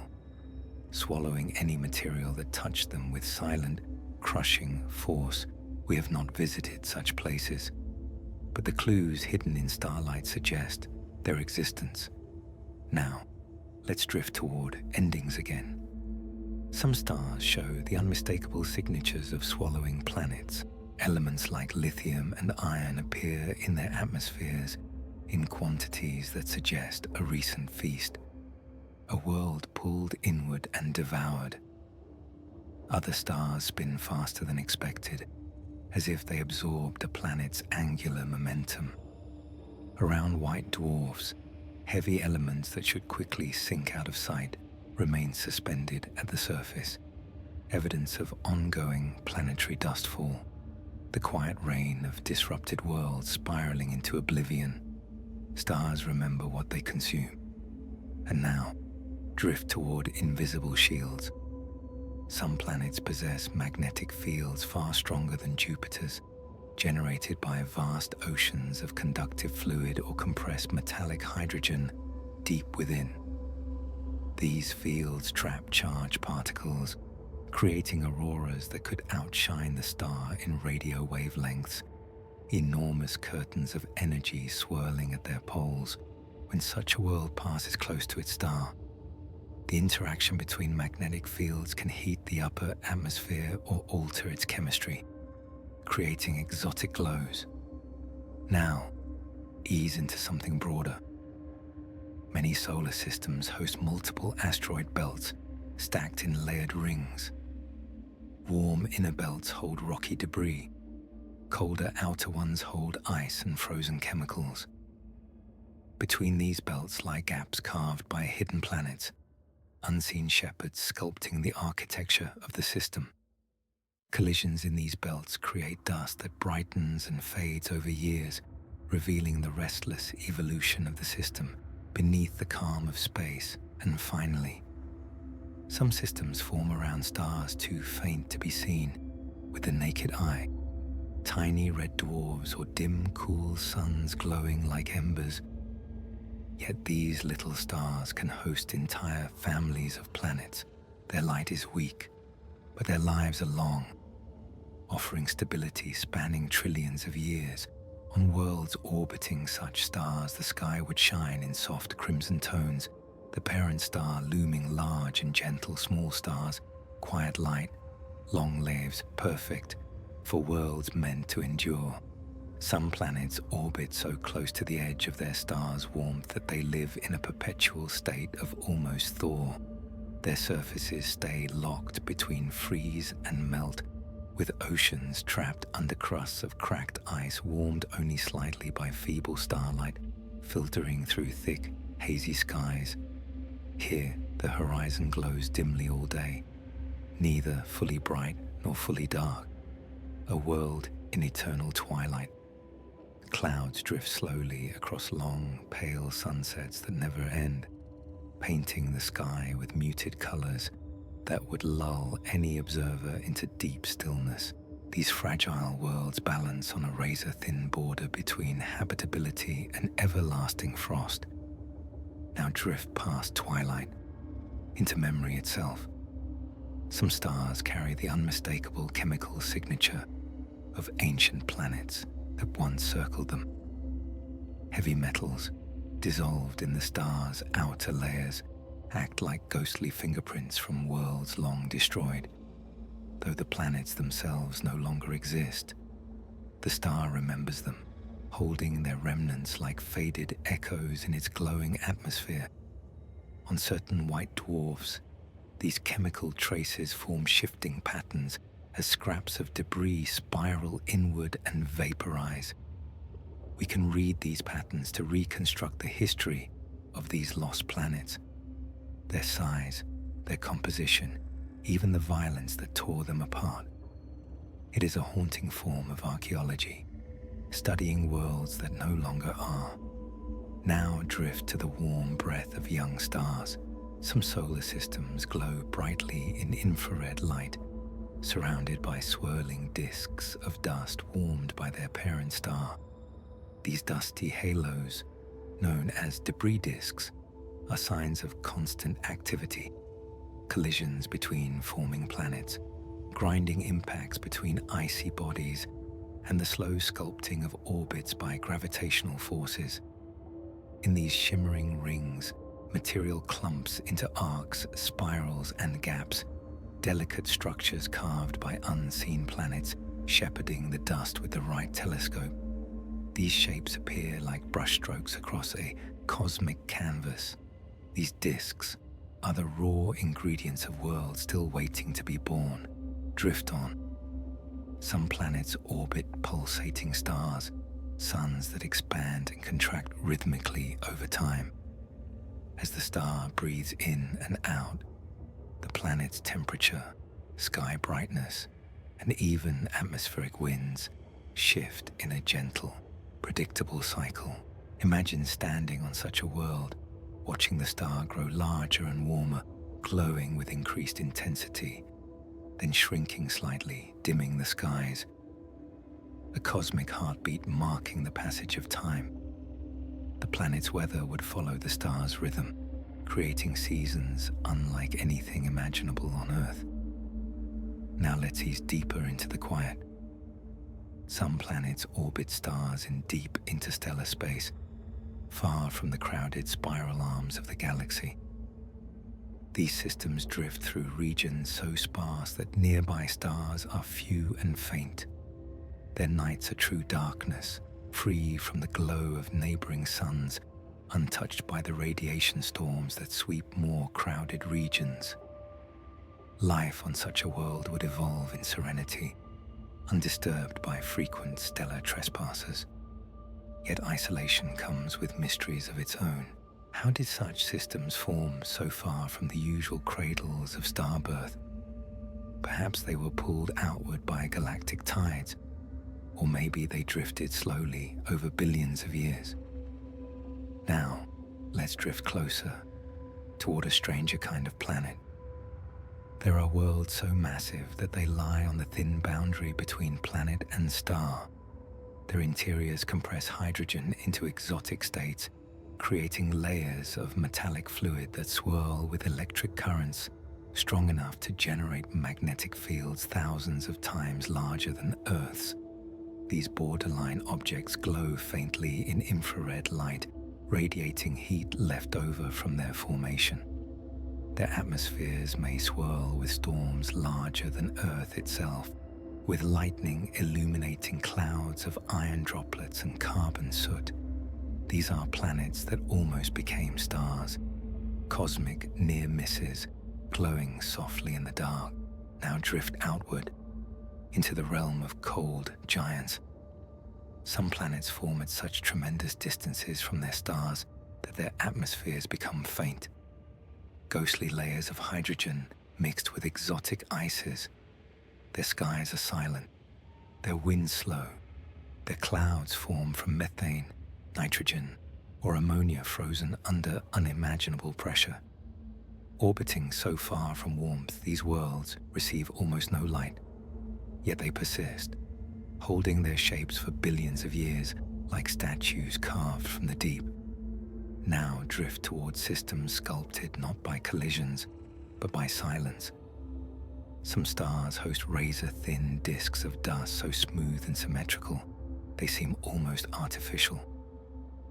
swallowing any material that touched them with silent, crushing force. We have not visited such places, but the clues hidden in starlight suggest their existence. Now, let's drift toward endings again. Some stars show the unmistakable signatures of swallowing planets. Elements like lithium and iron appear in their atmospheres in quantities that suggest a recent feast, a world pulled inward and devoured. Other stars spin faster than expected, as if they absorbed a planet's angular momentum. Around white dwarfs, heavy elements that should quickly sink out of sight remain suspended at the surface, evidence of ongoing planetary dustfall, the quiet rain of disrupted worlds spiraling into oblivion. Stars remember what they consume, and now drift toward invisible shields. Some planets possess magnetic fields far stronger than Jupiter's, generated by vast oceans of conductive fluid or compressed metallic hydrogen deep within. These fields trap charged particles, creating auroras that could outshine the star in radio wavelengths, enormous curtains of energy swirling at their poles. When such a world passes close to its star, the interaction between magnetic fields can heat the upper atmosphere or alter its chemistry, creating exotic glows. Now, ease into something broader. Many solar systems host multiple asteroid belts stacked in layered rings. Warm inner belts hold rocky debris. Colder outer ones hold ice and frozen chemicals. Between these belts lie gaps carved by hidden planets, unseen shepherds sculpting the architecture of the system. Collisions in these belts create dust that brightens and fades over years, revealing the restless evolution of the system beneath the calm of space. And finally, some systems form around stars too faint to be seen with the naked eye. Tiny red dwarfs or dim, cool suns glowing like embers. Yet these little stars can host entire families of planets. Their light is weak, but their lives are long, offering stability spanning trillions of years. On worlds orbiting such stars, the sky would shine in soft crimson tones, the parent star looming large and gentle. Small stars, quiet light, long lives, perfect for worlds meant to endure. Some planets orbit so close to the edge of their star's warmth that they live in a perpetual state of almost thaw. Their surfaces stay locked between freeze and melt, with oceans trapped under crusts of cracked ice warmed only slightly by feeble starlight filtering through thick, hazy skies. Here, the horizon glows dimly all day, neither fully bright nor fully dark, a world in eternal twilight. Clouds drift slowly across long, pale sunsets that never end, painting the sky with muted colors that would lull any observer into deep stillness. These fragile worlds balance on a razor-thin border between habitability and everlasting frost. Now drift past twilight into memory itself. Some stars carry the unmistakable chemical signature of ancient planets that once circled them. Heavy metals, dissolved in the star's outer layers, act like ghostly fingerprints from worlds long destroyed. Though the planets themselves no longer exist, the star remembers them, holding their remnants like faded echoes in its glowing atmosphere. On certain white dwarfs, these chemical traces form shifting patterns as scraps of debris spiral inward and vaporize. We can read these patterns to reconstruct the history of these lost planets, their size, their composition, even the violence that tore them apart. It is a haunting form of archaeology, studying worlds that no longer are. Now drift to the warm breath of young stars. Some solar systems glow brightly in infrared light, surrounded by swirling disks of dust warmed by their parent star. These dusty halos, known as debris disks, are signs of constant activity, collisions between forming planets, grinding impacts between icy bodies, and the slow sculpting of orbits by gravitational forces. In these shimmering rings, material clumps into arcs, spirals, and gaps, delicate structures carved by unseen planets, shepherding the dust with the right telescope. These shapes appear like brushstrokes across a cosmic canvas. These disks are the raw ingredients of worlds still waiting to be born. Drift on. Some planets orbit pulsating stars, suns that expand and contract rhythmically over time. As the star breathes in and out, the planet's temperature, sky brightness, and even atmospheric winds shift in a gentle, predictable cycle. Imagine standing on such a world, watching the star grow larger and warmer, glowing with increased intensity, then shrinking slightly, dimming the skies. A cosmic heartbeat marking the passage of time. The planet's weather would follow the star's rhythm, creating seasons unlike anything imaginable on Earth. Now let's ease deeper into the quiet. Some planets orbit stars in deep interstellar space, far from the crowded spiral arms of the galaxy. These systems drift through regions so sparse that nearby stars are few and faint. Their nights are true darkness, free from the glow of neighboring suns, untouched by the radiation storms that sweep more crowded regions. Life on such a world would evolve in serenity, undisturbed by frequent stellar trespassers. Yet isolation comes with mysteries of its own. How did such systems form so far from the usual cradles of star birth? Perhaps they were pulled outward by galactic tides, or maybe they drifted slowly over billions of years. Now, let's drift closer toward a stranger kind of planet. There are worlds so massive that they lie on the thin boundary between planet and star. Their interiors compress hydrogen into exotic states, creating layers of metallic fluid that swirl with electric currents strong enough to generate magnetic fields thousands of times larger than Earth's. These borderline objects glow faintly in infrared light, radiating heat left over from their formation. Their atmospheres may swirl with storms larger than Earth itself, with lightning illuminating clouds of iron droplets and carbon soot. These are planets that almost became stars, cosmic near misses, glowing softly in the dark. Now drift outward into the realm of cold giants. Some planets form at such tremendous distances from their stars that their atmospheres become faint. Ghostly layers of hydrogen mixed with exotic ices. Their skies are silent, their winds slow, their clouds form from methane, nitrogen, or ammonia frozen under unimaginable pressure. Orbiting so far from warmth, these worlds receive almost no light, yet they persist, holding their shapes for billions of years like statues carved from the deep. Now drift towards systems sculpted not by collisions, but by silence. Some stars host razor-thin disks of dust so smooth and symmetrical, they seem almost artificial.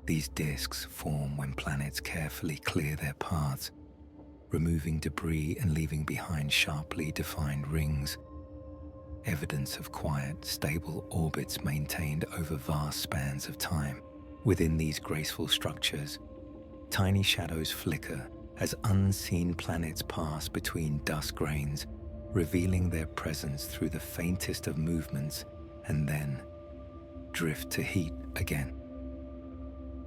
These disks form when planets carefully clear their paths, removing debris and leaving behind sharply defined rings, evidence of quiet, stable orbits maintained over vast spans of time. Within these graceful structures, tiny shadows flicker as unseen planets pass between dust grains, revealing their presence through the faintest of movements, and then drift to heat again.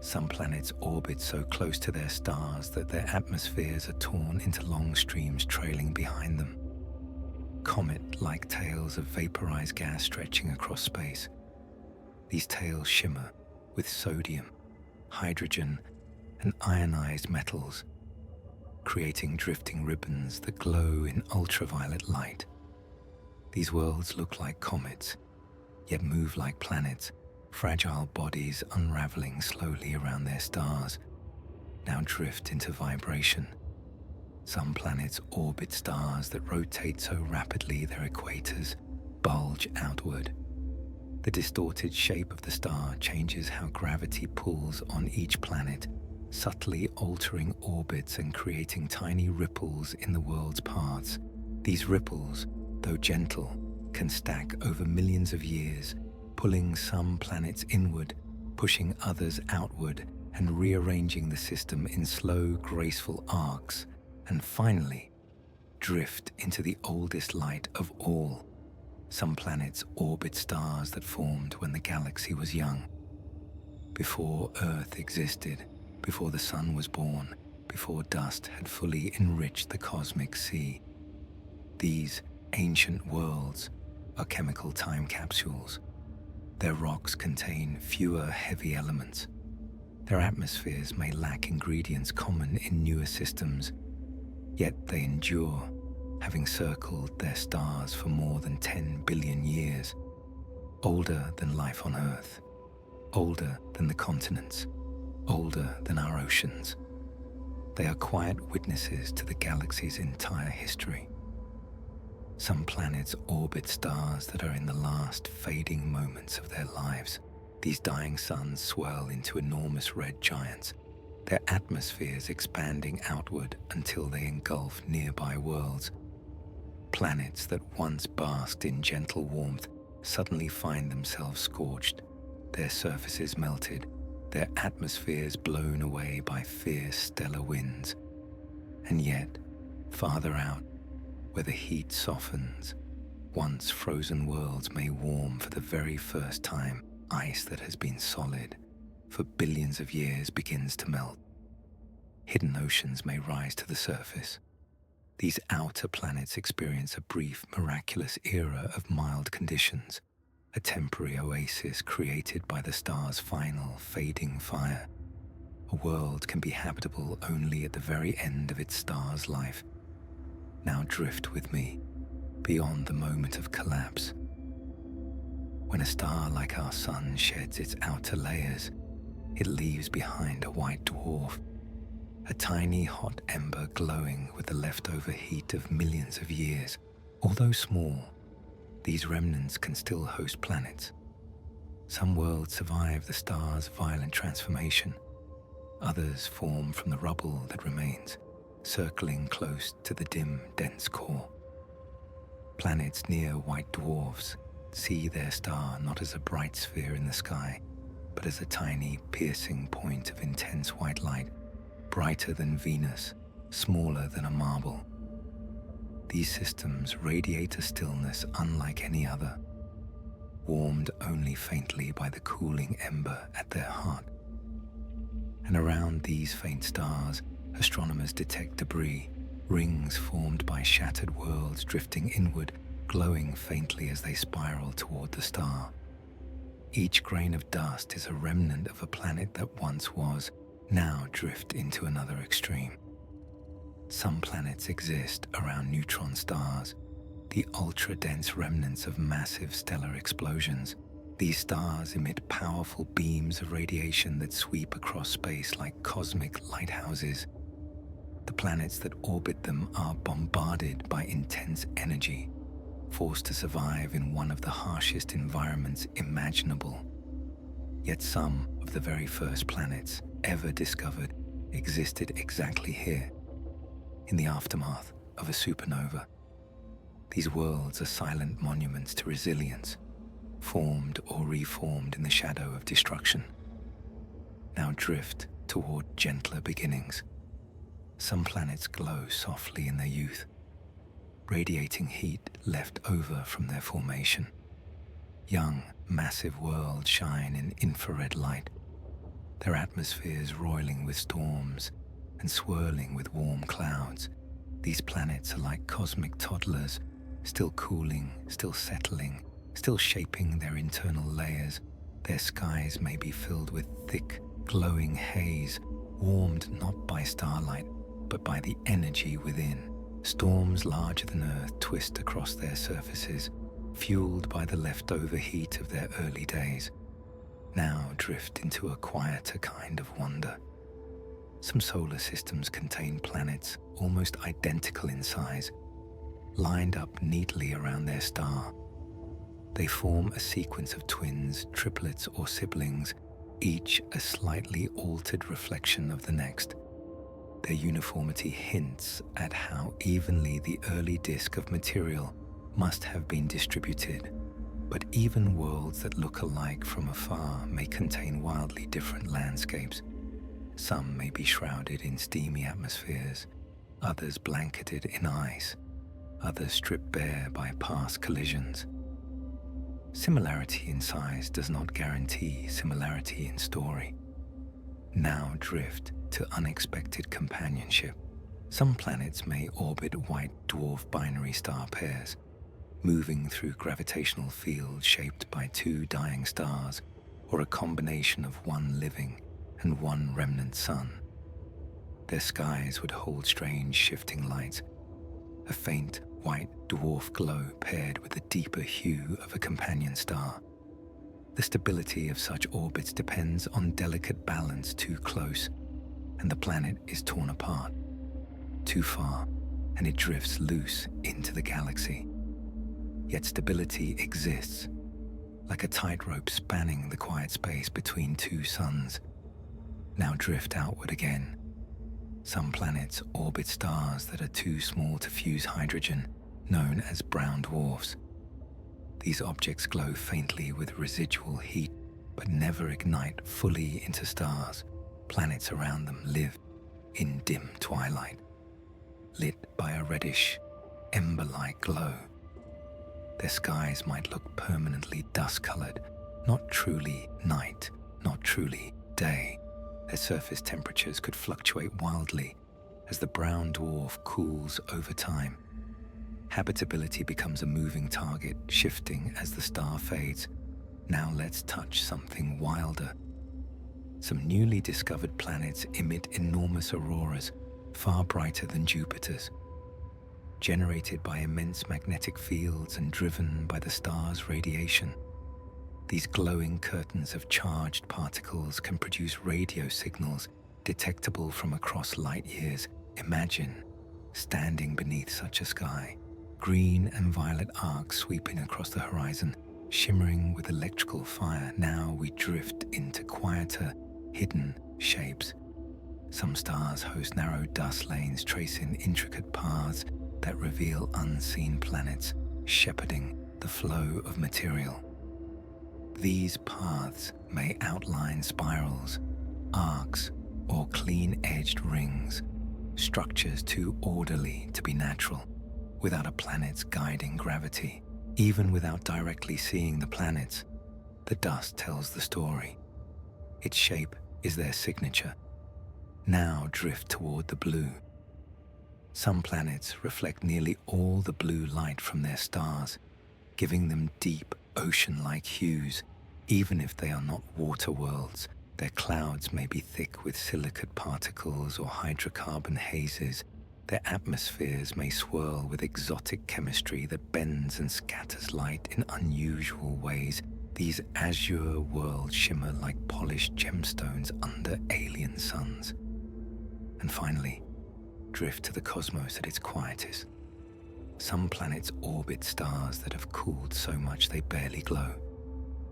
Some planets orbit so close to their stars that their atmospheres are torn into long streams trailing behind them. Comet-like tails of vaporized gas stretching across space. These tails shimmer with sodium, hydrogen, and ionized metals, creating drifting ribbons that glow in ultraviolet light. These worlds look like comets, yet move like planets, fragile bodies unraveling slowly around their stars. Now drift into vibration. Some planets orbit stars that rotate so rapidly their equators bulge outward. The distorted shape of the star changes how gravity pulls on each planet, subtly altering orbits and creating tiny ripples in the world's paths. These ripples, though gentle, can stack over millions of years, pulling some planets inward, pushing others outward, and rearranging the system in slow, graceful arcs, and finally, drift into the oldest light of all. Some planets orbit stars that formed when the galaxy was young, before Earth existed, before the sun was born, before dust had fully enriched the cosmic sea. These ancient worlds are chemical time capsules. Their rocks contain fewer heavy elements. Their atmospheres may lack ingredients common in newer systems, yet they endure, having circled their stars for more than 10 billion years, older than life on Earth, older than the continents, older than our oceans. They are quiet witnesses to the galaxy's entire history. Some planets orbit stars that are in the last fading moments of their lives. These dying suns swirl into enormous red giants, their atmospheres expanding outward until they engulf nearby worlds. Planets that once basked in gentle warmth suddenly find themselves scorched, their surfaces melted, their atmospheres blown away by fierce stellar winds. And yet, farther out, where the heat softens, once frozen worlds may warm for the very first time. Ice that has been solid for billions of years begins to melt. Hidden oceans may rise to the surface. These outer planets experience a brief, miraculous era of mild conditions, a temporary oasis created by the star's final, fading fire. A world can be habitable only at the very end of its star's life. Now drift with me beyond the moment of collapse. When a star like our sun sheds its outer layers, it leaves behind a white dwarf, a tiny hot ember glowing with the leftover heat of millions of years. Although small, these remnants can still host planets. Some worlds survive the star's violent transformation. Others form from the rubble that remains, circling close to the dim, dense core. Planets near white dwarfs see their star not as a bright sphere in the sky, but as a tiny, piercing point of intense white light, brighter than Venus, smaller than a marble. These systems radiate a stillness unlike any other, warmed only faintly by the cooling ember at their heart. And around these faint stars, astronomers detect debris, rings formed by shattered worlds drifting inward, glowing faintly as they spiral toward the star. Each grain of dust is a remnant of a planet that once was, now drift into another extreme. Some planets exist around neutron stars, the ultra-dense remnants of massive stellar explosions. These stars emit powerful beams of radiation that sweep across space like cosmic lighthouses. The planets that orbit them are bombarded by intense energy, forced to survive in one of the harshest environments imaginable. Yet some of the very first planets ever discovered existed exactly here, in the aftermath of a supernova. These worlds are silent monuments to resilience, formed or reformed in the shadow of destruction. Now drift toward gentler beginnings. Some planets glow softly in their youth, radiating heat left over from their formation. Young, massive worlds shine in infrared light, their atmospheres roiling with storms and swirling with warm clouds. These planets are like cosmic toddlers, still cooling, still settling, still shaping their internal layers. Their skies may be filled with thick, glowing haze, warmed not by starlight, but by the energy within. Storms larger than Earth twist across their surfaces, fueled by the leftover heat of their early days. Now drift into a quieter kind of wonder. Some solar systems contain planets almost identical in size, lined up neatly around their star. They form a sequence of twins, triplets, or siblings, each a slightly altered reflection of the next. Their uniformity hints at how evenly the early disk of material must have been distributed. But even worlds that look alike from afar may contain wildly different landscapes. Some may be shrouded in steamy atmospheres, others blanketed in ice, others stripped bare by past collisions. Similarity in size does not guarantee similarity in story. Now drift to unexpected companionship. Some planets may orbit white dwarf binary star pairs, moving through gravitational fields shaped by two dying stars, or a combination of one living and one remnant sun. Their skies would hold strange shifting lights, a faint white dwarf glow paired with the deeper hue of a companion star. The stability of such orbits depends on delicate balance. Too close, and the planet is torn apart. Too far, and it drifts loose into the galaxy. Yet stability exists, like a tightrope spanning the quiet space between two suns. Now drift outward again. Some planets orbit stars that are too small to fuse hydrogen, known as brown dwarfs. These objects glow faintly with residual heat, but never ignite fully into stars. Planets around them live in dim twilight, lit by a reddish, ember-like glow. Their skies might look permanently dust-colored, not truly night, not truly day. Their surface temperatures could fluctuate wildly as the brown dwarf cools over time. Habitability becomes a moving target, shifting as the star fades. Now let's touch something wilder. Some newly discovered planets emit enormous auroras, far brighter than Jupiter's. Generated by immense magnetic fields and driven by the star's radiation, these glowing curtains of charged particles can produce radio signals detectable from across light years. Imagine standing beneath such a sky, green and violet arcs sweeping across the horizon, shimmering with electrical fire. Now we drift into quieter, hidden shapes. Some stars host narrow dust lanes tracing intricate paths that reveal unseen planets, shepherding the flow of material. These paths may outline spirals, arcs, or clean-edged rings, structures too orderly to be natural, without a planet's guiding gravity. Even without directly seeing the planets, the dust tells the story. Its shape is their signature. Now drift toward the blue. Some planets reflect nearly all the blue light from their stars, giving them deep, ocean-like hues. Even if they are not water worlds, their clouds may be thick with silicate particles or hydrocarbon hazes. Their atmospheres may swirl with exotic chemistry that bends and scatters light in unusual ways. These azure worlds shimmer like polished gemstones under alien suns. And finally, drift to the cosmos at its quietest. Some planets orbit stars that have cooled so much they barely glow.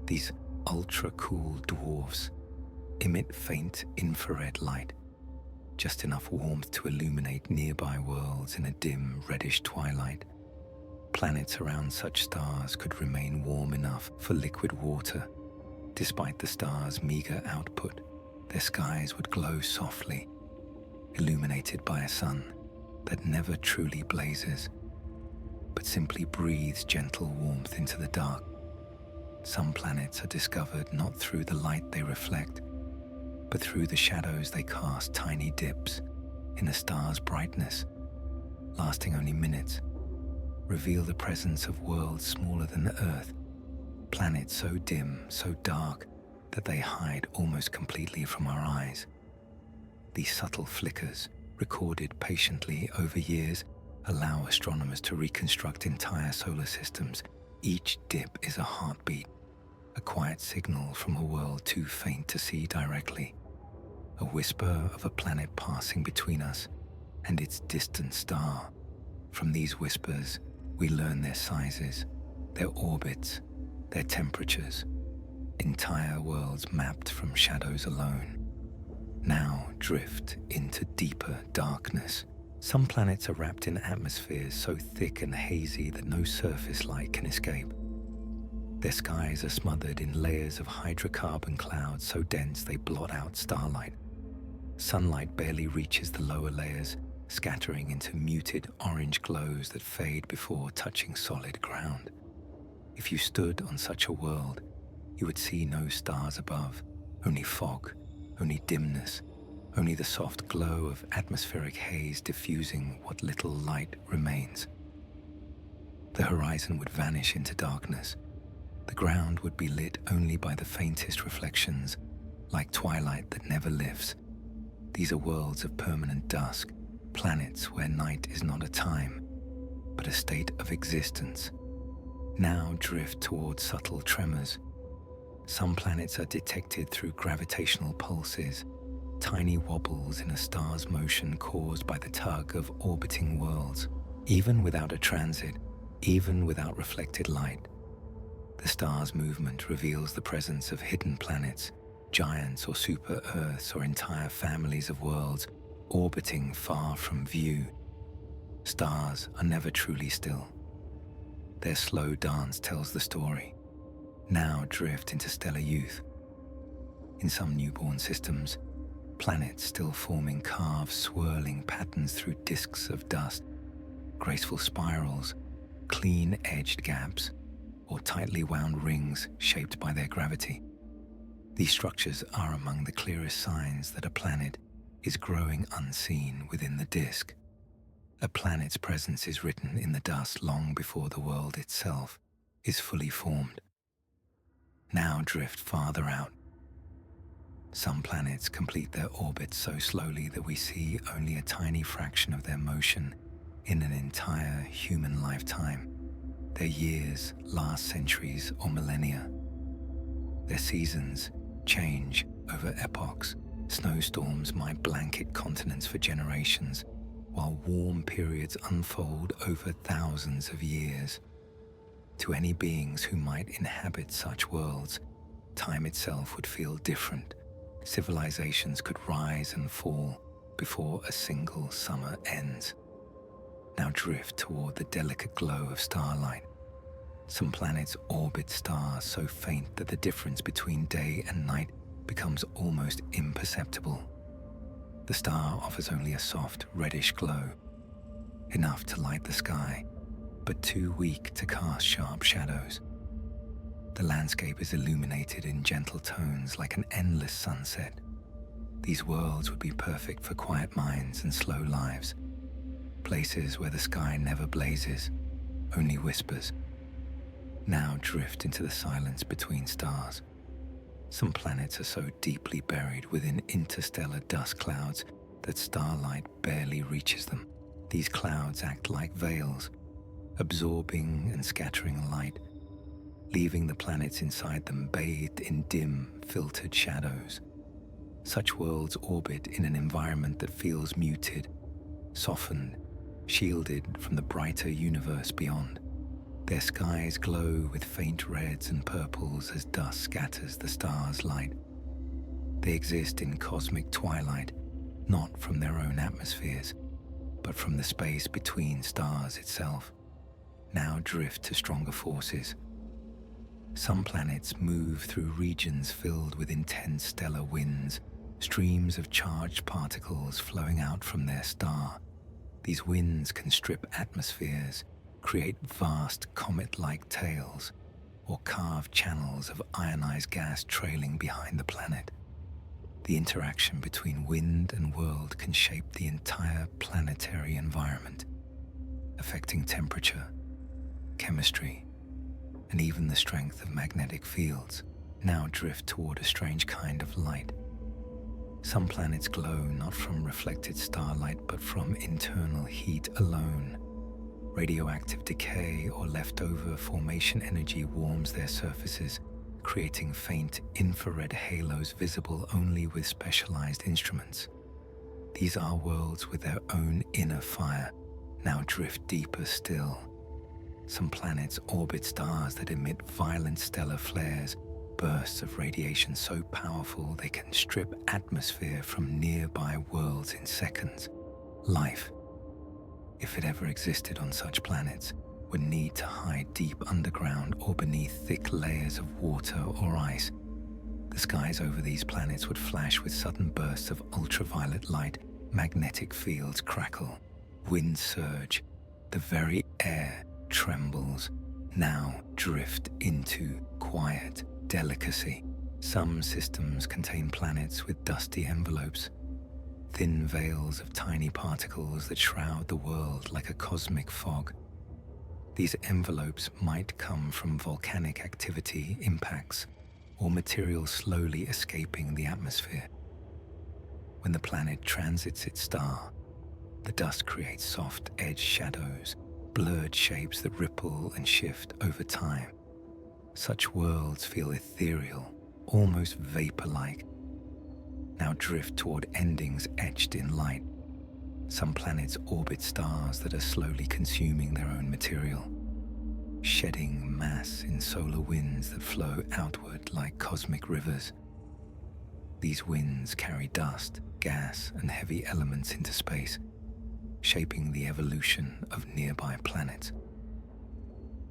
These ultra-cool dwarfs emit faint infrared light, just enough warmth to illuminate nearby worlds in a dim, reddish twilight. Planets around such stars could remain warm enough for liquid water. Despite the star's meager output, their skies would glow softly, illuminated by a sun that never truly blazes, but simply breathes gentle warmth into the dark. Some planets are discovered not through the light they reflect, but through the shadows they cast. Tiny dips in a star's brightness, lasting only minutes, reveal the presence of worlds smaller than the Earth, planets so dim, so dark, that they hide almost completely from our eyes. These subtle flickers, recorded patiently over years, allow astronomers to reconstruct entire solar systems. Each dip is a heartbeat, a quiet signal from a world too faint to see directly, a whisper of a planet passing between us and its distant star. From these whispers, we learn their sizes, their orbits, their temperatures, entire worlds mapped from shadows alone. Now drift into deeper darkness. Some planets are wrapped in atmospheres so thick and hazy that no surface light can escape. Their skies are smothered in layers of hydrocarbon clouds so dense they blot out starlight. Sunlight barely reaches the lower layers, scattering into muted orange glows that fade before touching solid ground. If you stood on such a world, you would see no stars above, only fog, only dimness, only the soft glow of atmospheric haze diffusing what little light remains. The horizon would vanish into darkness. The ground would be lit only by the faintest reflections, like twilight that never lifts. These are worlds of permanent dusk, planets where night is not a time, but a state of existence. Now drift towards subtle tremors. Some planets are detected through gravitational pulses, tiny wobbles in a star's motion caused by the tug of orbiting worlds. Even without a transit, even without reflected light, the star's movement reveals the presence of hidden planets, giants or super-Earths or entire families of worlds orbiting far from view. Stars are never truly still. Their slow dance tells the story. Now drift into stellar youth. In some newborn systems, planets still forming carved, swirling patterns through disks of dust, graceful spirals, clean-edged gaps, or tightly wound rings shaped by their gravity. These structures are among the clearest signs that a planet is growing unseen within the disk. A planet's presence is written in the dust long before the world itself is fully formed. Now drift farther out. Some planets complete their orbits so slowly that we see only a tiny fraction of their motion in an entire human lifetime. Their years last centuries or millennia. Their seasons change over epochs. Snowstorms might blanket continents for generations, while warm periods unfold over thousands of years. To any beings who might inhabit such worlds, time itself would feel different. Civilizations could rise and fall before a single summer ends. Now drift toward the delicate glow of starlight. Some planets orbit stars so faint that the difference between day and night becomes almost imperceptible. The star offers only a soft reddish glow, enough to light the sky, but too weak to cast sharp shadows. The landscape is illuminated in gentle tones like an endless sunset. These worlds would be perfect for quiet minds and slow lives, places where the sky never blazes, only whispers. Now drift into the silence between stars. Some planets are so deeply buried within interstellar dust clouds that starlight barely reaches them. These clouds act like veils, absorbing and scattering light, leaving the planets inside them bathed in dim, filtered shadows. Such worlds orbit in an environment that feels muted, softened, shielded from the brighter universe beyond. Their skies glow with faint reds and purples as dust scatters the stars' light. They exist in cosmic twilight, not from their own atmospheres, but from the space between stars itself. Now drift to stronger forces. Some planets move through regions filled with intense stellar winds, streams of charged particles flowing out from their star. These winds can strip atmospheres, create vast comet-like tails, or carve channels of ionized gas trailing behind the planet. The interaction between wind and world can shape the entire planetary environment, affecting temperature, chemistry, and even the strength of magnetic fields. Now drift toward a strange kind of light. Some planets glow not from reflected starlight but from internal heat alone. Radioactive decay or leftover formation energy warms their surfaces, creating faint infrared halos visible only with specialized instruments. These are worlds with their own inner fire. Now drift deeper still. Some planets orbit stars that emit violent stellar flares, bursts of radiation so powerful they can strip atmosphere from nearby worlds in seconds. Life, if it ever existed on such planets, would need to hide deep underground or beneath thick layers of water or ice. The skies over these planets would flash with sudden bursts of ultraviolet light, magnetic fields crackle, winds surge, the very air trembles. Now drift into quiet delicacy. Some systems contain planets with dusty envelopes, thin veils of tiny particles that shroud the world like a cosmic fog. These envelopes might come from volcanic activity, impacts, or material slowly escaping the atmosphere. When the planet transits its star, the dust creates soft edge shadows, blurred shapes that ripple and shift over time. Such worlds feel ethereal, almost vapor-like. Now drift toward endings etched in light. Some planets orbit stars that are slowly consuming their own material, shedding mass in solar winds that flow outward like cosmic rivers. These winds carry dust, gas, and heavy elements into space, shaping the evolution of nearby planets.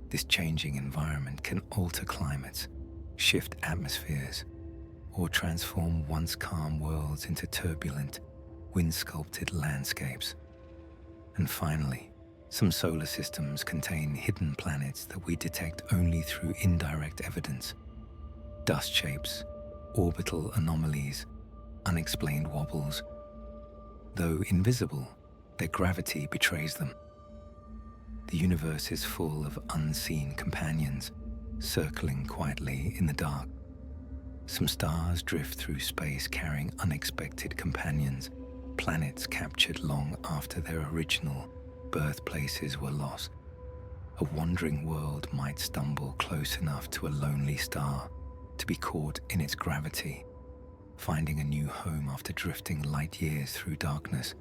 This changing environment can alter climates, shift atmospheres, or transform once calm worlds into turbulent, wind-sculpted landscapes. And finally, some solar systems contain hidden planets that we detect only through indirect evidence. Dust shapes, orbital anomalies, unexplained wobbles. Though invisible, their gravity betrays them. The universe is full of unseen companions, circling quietly in the dark. Some stars drift through space carrying unexpected companions, planets captured long after their original birthplaces were lost. A wandering world might stumble close enough to a lonely star to be caught in its gravity, finding a new home after drifting light years through darkness.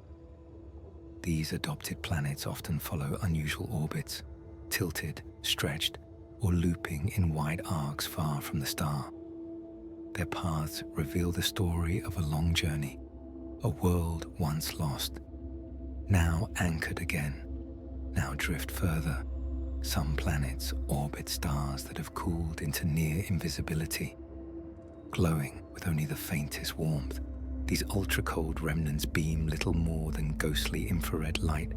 These adopted planets often follow unusual orbits, tilted, stretched, or looping in wide arcs far from the star. Their paths reveal the story of a long journey, a world once lost, now anchored again, now drift further. Some planets orbit stars that have cooled into near invisibility, glowing with only the faintest warmth. These ultra-cold remnants beam little more than ghostly infrared light,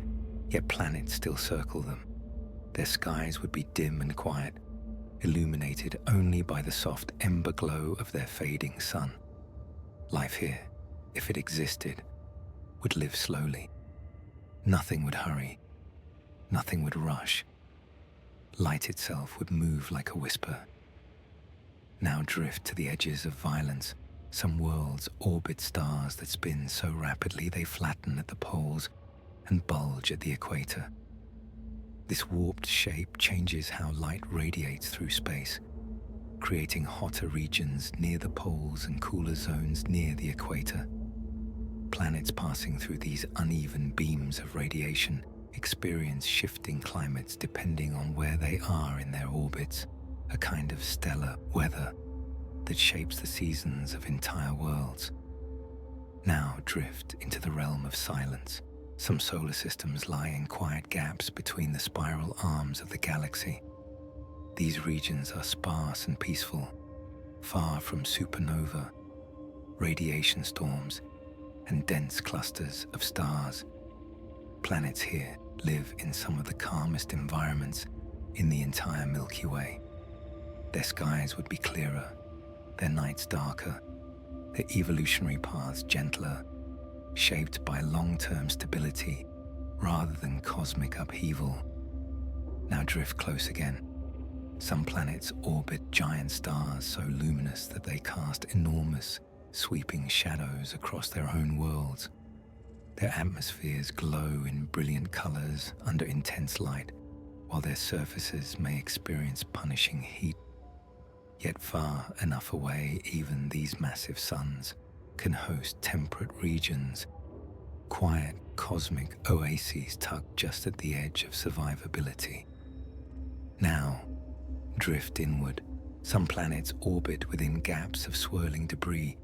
yet planets still circle them. Their skies would be dim and quiet, illuminated only by the soft ember glow of their fading sun. Life here, if it existed, would live slowly. Nothing would hurry. Nothing would rush. Light itself would move like a whisper. Now drift to the edges of violence. Some worlds orbit stars that spin so rapidly they flatten at the poles and bulge at the equator. This warped shape changes how light radiates through space, creating hotter regions near the poles and cooler zones near the equator. Planets passing through these uneven beams of radiation experience shifting climates depending on where they are in their orbits, a kind of stellar weather that shapes the seasons of entire worlds. Now drift into the realm of silence. Some solar systems lie in quiet gaps between the spiral arms of the galaxy. These regions are sparse and peaceful, far from supernova, radiation storms, and dense clusters of stars. Planets here live in some of the calmest environments in the entire Milky Way. Their skies would be clearer, their nights darker, their evolutionary paths gentler, shaped by long-term stability rather than cosmic upheaval. Now drift close again. Some planets orbit giant stars so luminous that they cast enormous, sweeping shadows across their own worlds. Their atmospheres glow in brilliant colors under intense light, while their surfaces may experience punishing heat. Yet far enough away, even these massive suns can host temperate regions, quiet cosmic oases tucked just at the edge of survivability. Now, drift inward. Some planets orbit within gaps of swirling debris,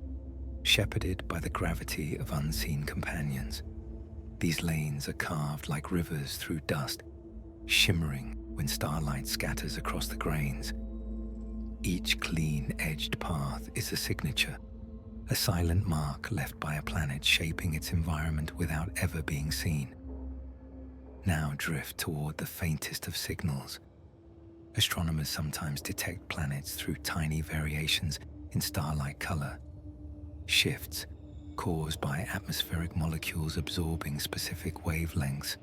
shepherded by the gravity of unseen companions. These lanes are carved like rivers through dust, shimmering when starlight scatters across the grains. Each clean-edged path is a signature, a silent mark left by a planet shaping its environment without ever being seen. Now drift toward the faintest of signals. Astronomers sometimes detect planets through tiny variations in starlight color, shifts caused by atmospheric molecules absorbing specific wavelengths.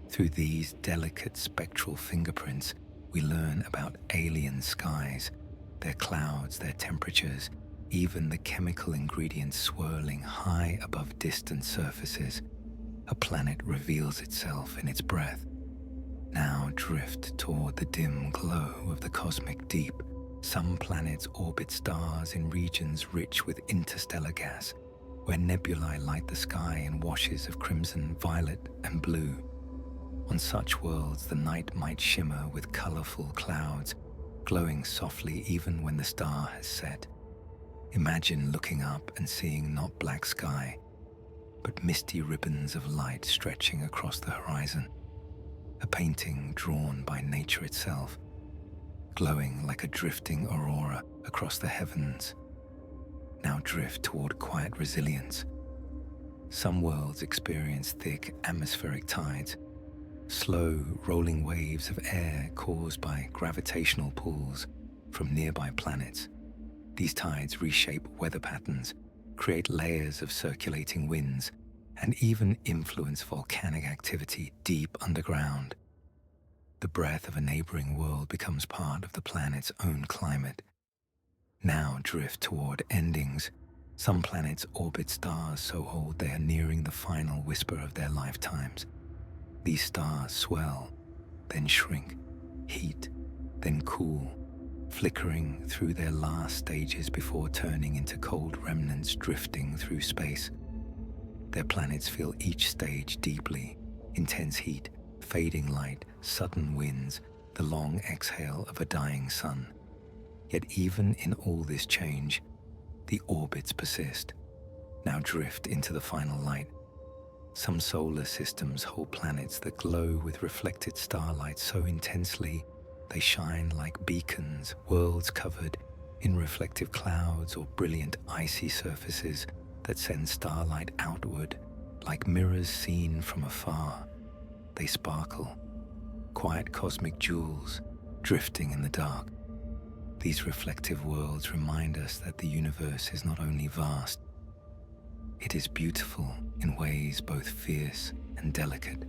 Through these delicate spectral fingerprints, we learn about alien skies, their clouds, their temperatures, even the chemical ingredients swirling high above distant surfaces. A planet reveals itself in its breath. Now drift toward the dim glow of the cosmic deep. Some planets orbit stars in regions rich with interstellar gas, where nebulae light the sky in washes of crimson, violet, and blue. On such worlds, the night might shimmer with colorful clouds, glowing softly even when the star has set. Imagine looking up and seeing not black sky, but misty ribbons of light stretching across the horizon. A painting drawn by nature itself, glowing like a drifting aurora across the heavens. Now drift toward quiet resilience. Some worlds experience thick atmospheric tides, slow rolling waves of air caused by gravitational pulls from nearby planets. These tides reshape weather patterns, create layers of circulating winds, and even influence volcanic activity deep underground. The breath of a neighboring world becomes part of the planet's own climate. Now drift toward endings. Some planets orbit stars so old they are nearing the final whisper of their lifetimes. These stars swell, then shrink, heat, then cool, flickering through their last stages before turning into cold remnants drifting through space. Their planets feel each stage deeply: intense heat, fading light, sudden winds, the long exhale of a dying sun. Yet even in all this change, the orbits persist. Now drift into the final light. Some solar systems hold planets that glow with reflected starlight so intensely they shine like beacons, worlds covered in reflective clouds or brilliant icy surfaces that send starlight outward like mirrors seen from afar. They sparkle, quiet cosmic jewels drifting in the dark. These reflective worlds remind us that the universe is not only vast, it is beautiful in ways both fierce and delicate.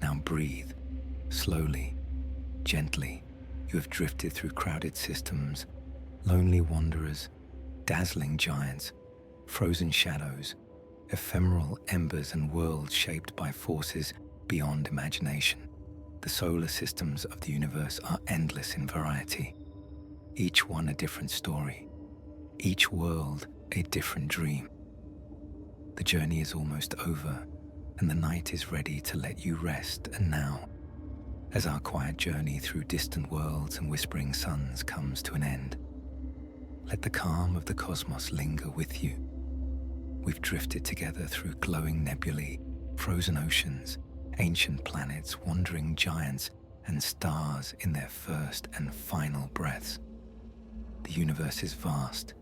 Now breathe, slowly, gently. You have drifted through crowded systems, lonely wanderers, dazzling giants, frozen shadows, ephemeral embers, and worlds shaped by forces beyond imagination. The solar systems of the universe are endless in variety, each one a different story, each world a different dream. The journey is almost over, and the night is ready to let you rest. And now, as our quiet journey through distant worlds and whispering suns comes to an end, let the calm of the cosmos linger with you. We've drifted together through glowing nebulae, frozen oceans, ancient planets, wandering giants, and stars in their first and final breaths. The universe is vast,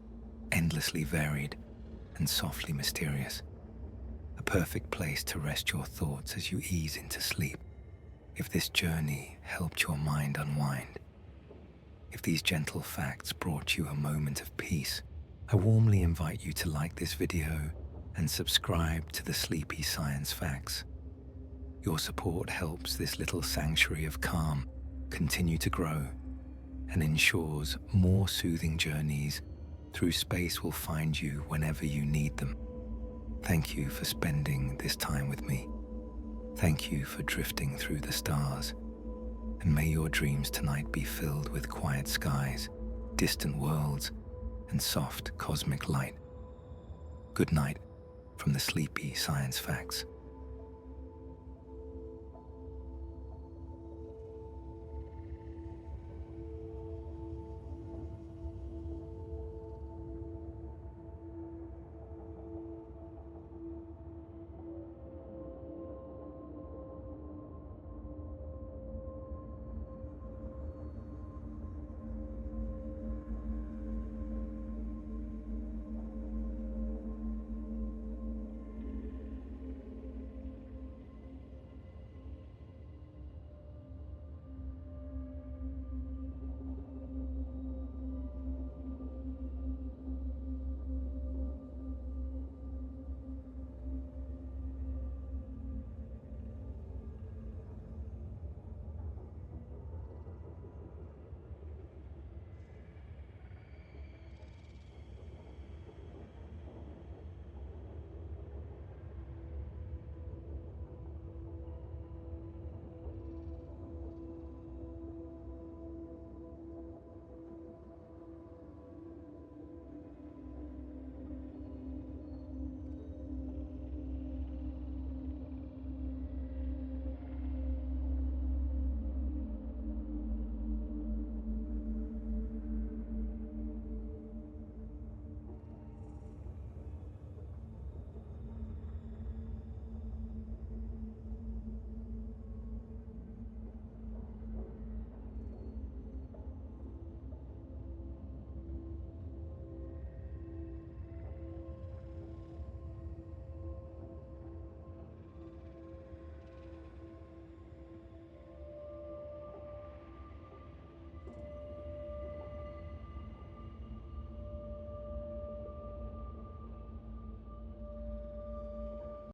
endlessly varied, and softly mysterious. A perfect place to rest your thoughts as you ease into sleep. If this journey helped your mind unwind, if these gentle facts brought you a moment of peace, I warmly invite you to like this video and subscribe to the Sleepy Science Facts. Your support helps this little sanctuary of calm continue to grow and ensures more soothing journeys through space will find you whenever you need them. Thank you for spending this time with me. Thank you for drifting through the stars. And may your dreams tonight be filled with quiet skies, distant worlds, and soft cosmic light. Good night from the Sleepy Science Facts.